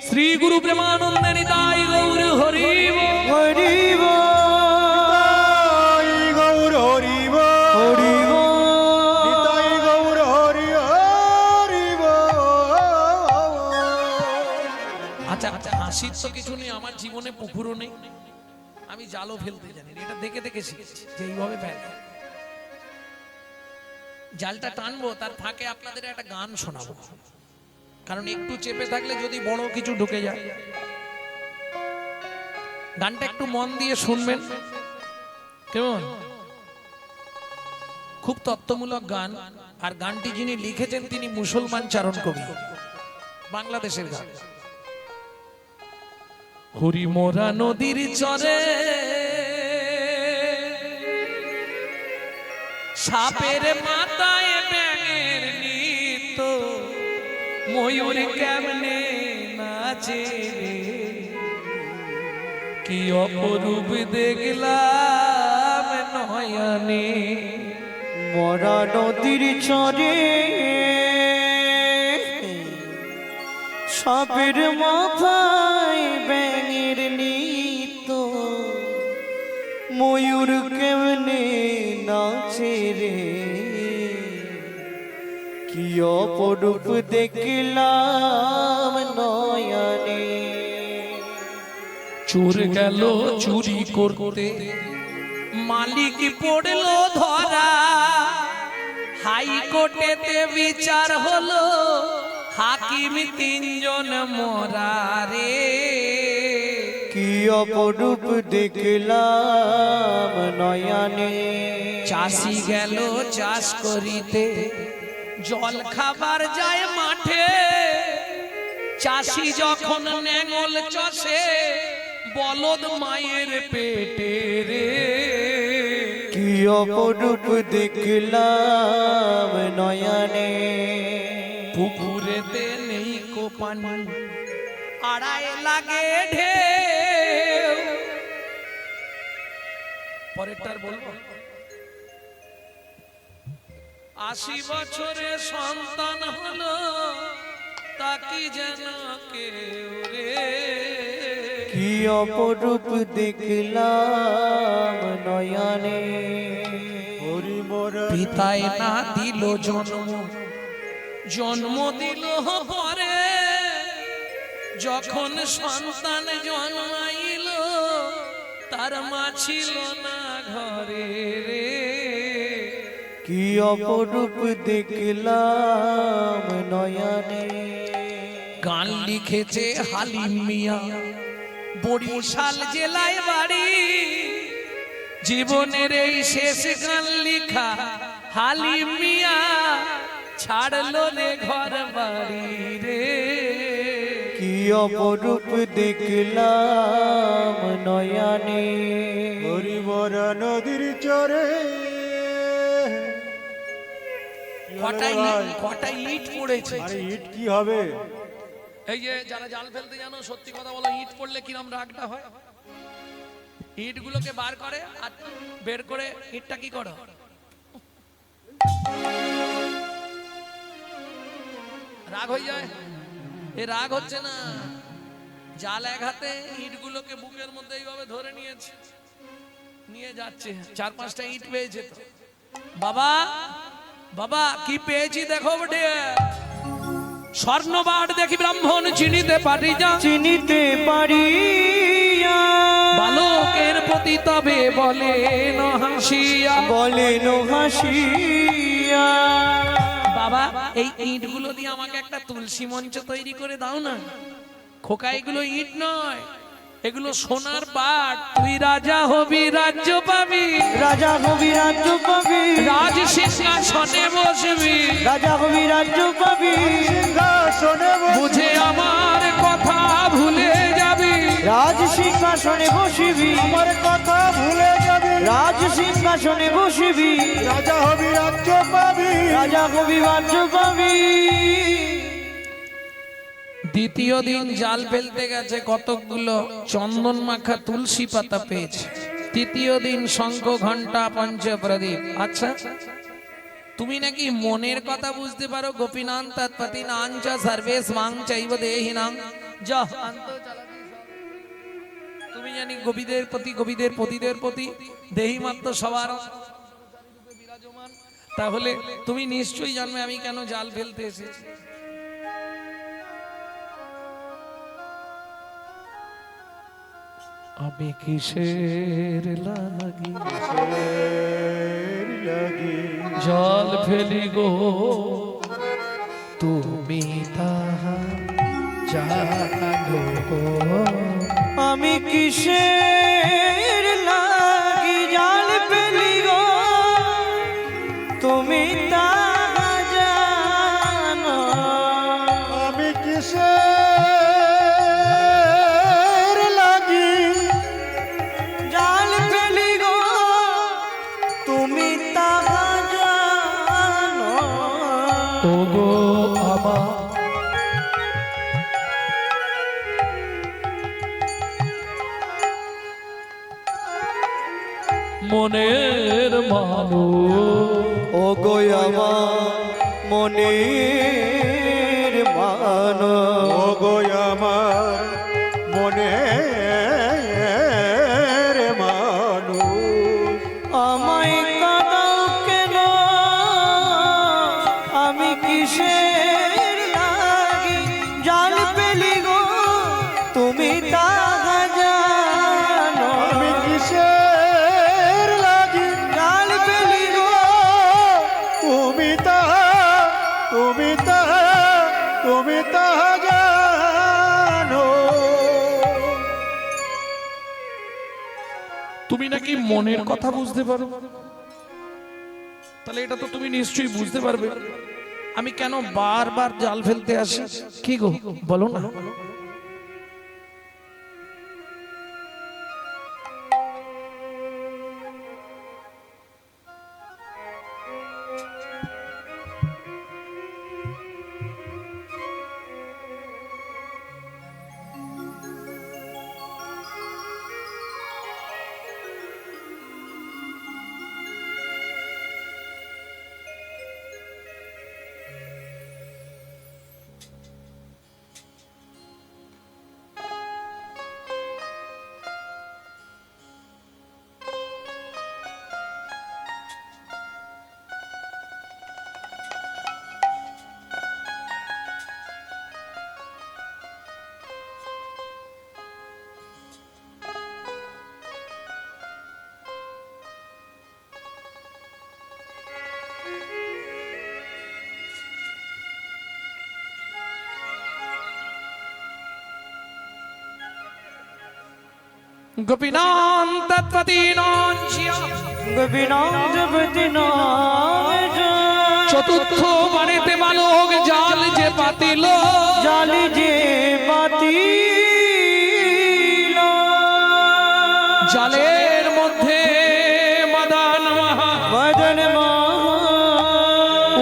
শ্রী গুরু প্রেমানন্দ নিতাই গৌর হরি বল। হরি নিতাই গৌর হরি বল। হরি নিতাই গৌর হরি হরি বল। আচ্ছা আচ্ছা, হাসির তো কিছু নেই, আমার জীবনে পুকুরও নেই, আমি জালও ফেলতে জানি না। এটা দেখে দেখে শিখেছি যে এইভাবে ফেলে। জালটা টানবো, তার ফাঁকে আপনাদের একটা গান শোনাবো, কারণ একটু চেপে থাকলে যদি বড় কিছু ঢুকে যায়। গানটা একটু মন দিয়ে শুনবেন, কেমন? খুব তত্ত্বমূলক গান। আর গানটি যিনি লিখেছেন তিনি মুসলমান চারণ কবি, বাংলাদেশের গান। হরি মোরা নদীর চরে সাপের মাথায় ব্যাঙের নৃত্য, ময়ূর কেমনে নাচে রে, কি অপরূপ দেখলাম নয়নে। মরা নদীর চরে সাপের মাথায় ব্যাঙের নৃত্য, ময়ূর কেমনে নাচে রে, কি অপরূপ দেখলাম নয়নে। চোর গেল চুরি করতে, মালিক পড়লো ধরা, হাইকোর্টেতে বিচার হলো, হাকিম 3 জন মরা রে, কি অপরূপ দেখলাম নয়নে। চাষি গেল চাষ করিতে, জল খাবার যায় মাঠে, চাষি যখন নেঙল চষে, বলদ মায়ের পেটে রে, কি অপরূপ দেখলাম নয়নে। পুকুরেতে নেই কো পানি, আড়াই লাগে ঢেউ। পরেরটার বলবো। 80 বছরে সন্তান হলো, তাকি যেন কেউ রে, কি অপরূপ দেখলাম নয়নে। হরি মোরা পিতায় না দিল জন্ম, জন্ম দিল পরে, যখন সন্তান জন্মাইল, তার মা ছিল না ঘরে রে, কি অপরূপ দেখলাম নয়নে। গান লিখেছে হালিম মিয়া, বরিশাল জেলায় বাড়ি, জীবনের এই শেষ গান লিখা হালিম মিয়া, ছাড়লো রে ঘর বাড়ি রে, কি অপরূপ দেখলাম নয়নে। হরি মোরা নদীর চরে কটা ইট পড়েছে। আরে ইট কি হবে? এই যে যারা জাল ফেলতে জানো সত্যি কথা বলো, ইট পড়লে কিরম রাগটা হয়। ইট গুলোকে বার করে আর বের করে ইটটা কি করো, রাগ হয়ে যায়। এ রাগ হচ্ছে না, জাল এক হাতে ইট গুলোকে বুকের মধ্যে এইভাবে ধরে নিয়েছে, নিয়ে যাচ্ছে। 4-5টা ইট পেয়েছে তো। বাবা বাবা কি পেয়েছি দেখো বটে, স্বর্ণবার দেখি ব্রাহ্মণ চিনিতে পারি যা, চিনিতে পারি বালকের প্রতি তবে বলেন হাসিয়া, বলেন হাসিয়া। বাবা এই ইটগুলো দিয়ে আমাকে একটা তুলসী মঞ্চ তৈরি করে দাও না। খোকা এগুলো ইট নয়, এগুলো সোনার পাট। তুই রাজা হবি রাজ্য পাবি, রাজা হবি রাজ্য পাবি, রাজ সিংহাসনে বসবি, রাজা হবি রাজ্য পাবি, সিংহাসনে বুঝে আমার কথা ভুলে যাবি, রাজ সিংহাসনে বসিবি, আমার কথা ভুলে যাবি, রাজ সিংহাসনে বসিবি, রাজা হবি রাজ্য পাবি, রাজা হবি রাজ্য পাবি। দ্বিতীয় দিন জাল ফেলতে গেছে, কতকগুলো চন্দন মাখা তুলসী পাতা পেয়েছে। তৃতীয় দিন শঙ্খ ঘন্টা পঞ্চপ্রদীপ। আচ্ছা তুমি নাকি মনের কথা বুঝতে পারো। গোপীনাং তৎপতিনাং চ সর্বেস্মাং চৈব দেহিনাং যা তুমি জানি গোপীদের প্রতি, গোপীদের পতিদের প্রতি দেহি মাত্র সবার বিরাজমান। তাহলে তুমি নিশ্চয়ই জানবে আমি কেন জাল ফেলতে এসেছি। আমি কিসের লাগি জল ফেলি গো, তুমি তাহা জানো গো। আমি কিসের লাগি জাল ফেলি গো, তুমি তা জানো। আমি কিসের লাগি জাল ফেলি গো, তুমি তা জানো। ওগো আমার মনের মানুষ, ও গো আমার মনের মানুষ, ও গো আমার মনের মানুষ, আমায় কাঁদাও কেন, আমি কিসের লাগি জাল ফেলি গো, তুমি তা জানো। আমি কিসের লাগি জাল ফেলি গো, তুমি তাহা জানো। তুমি নাকি মনের কথা বুঝতে পারো, তাহলে এটা তো তুমি নিশ্চয়ই বুঝতে পারবে আমি কেন বারবার জাল ফেলতে আসি। কি গো বলো না। গোপীনাং তৎপতিনাং চতুর্থ বাড়িতে বালক জাল যে পাতিল, জালি যে পাতিল, জালের মধ্যে মদন মহা মদন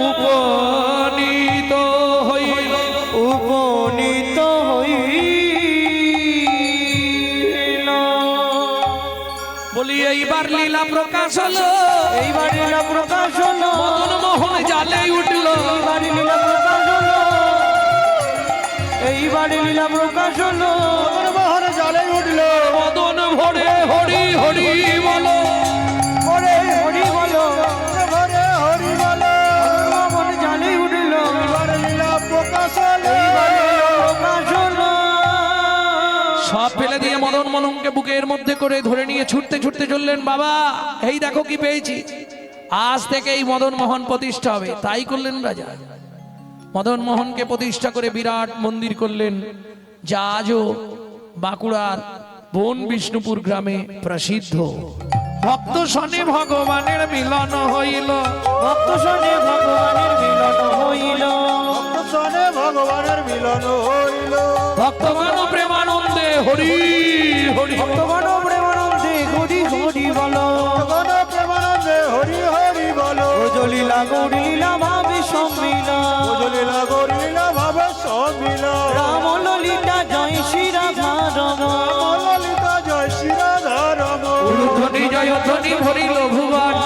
উপর এইবার লীলা প্রকাশ হলো এইবার লীলা প্রকাশ হলো মদন মোহন জালে উঠলো এইবার লীলা প্রকাশ হলো এইবার লীলা প্রকাশ হলো মোহন জালে উঠলো মদন ভরে হরি হরি বলো ওরে হরি বলো ঘরে হরি বলো মন জালে উঠলো এবার লীলা প্রকাশ হলো এইবার লীলা প্রকাশ হলো সব ফেলে দিয়ে মদন মোহনকে বুকের মধ্যে করে ধরে নিয়ে ছুটতে ছুটতে চললেন বাবা এই দেখো কি পেয়েছি আজ থেকে এই মদন মোহন প্রতিষ্ঠা হবে তাই করলেন রাজা মদন মোহনকে প্রতিষ্ঠা করে বিরাট মন্দির করলেন যা আজও বাঁকুড়ার বন বিষ্ণুপুর গ্রামে প্রসিদ্ধ ভক্ত শনে ভগবানের মিলন হইল ভক্ত শোনে ভগবানের মিলন হইল সনে ভগবানের মিলন হইল ভক্তগণ প্রেমানন্দে হরি হরি ভক্তগণ প্রেমানন্দে হরি হরি বলো গণ প্রেমানন্দে হরি হরি বলো লীলা গৌরী লীলা ভাবে সম্মিলন লীলা গরিলা ভাবে সমিল রাম ললিতা জয় শ্রী রাধা রমণ ললিতা জয় শ্রী রাধা রমণ ধ্বনি জয় ধ্বনি ভরিল ভুবন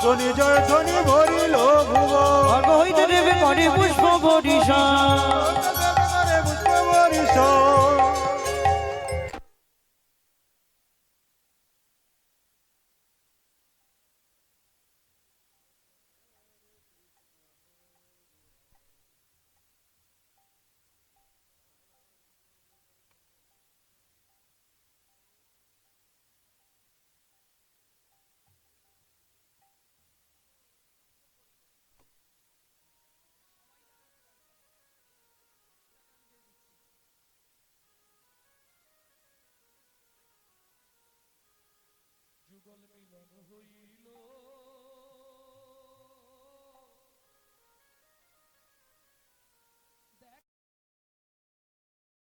ধ্বনি জয় ধ্বনি ভরিল ভুবন স্বর্গ হইতে দেবে করে পুষ্প বরিশন পুষ্প বরিশন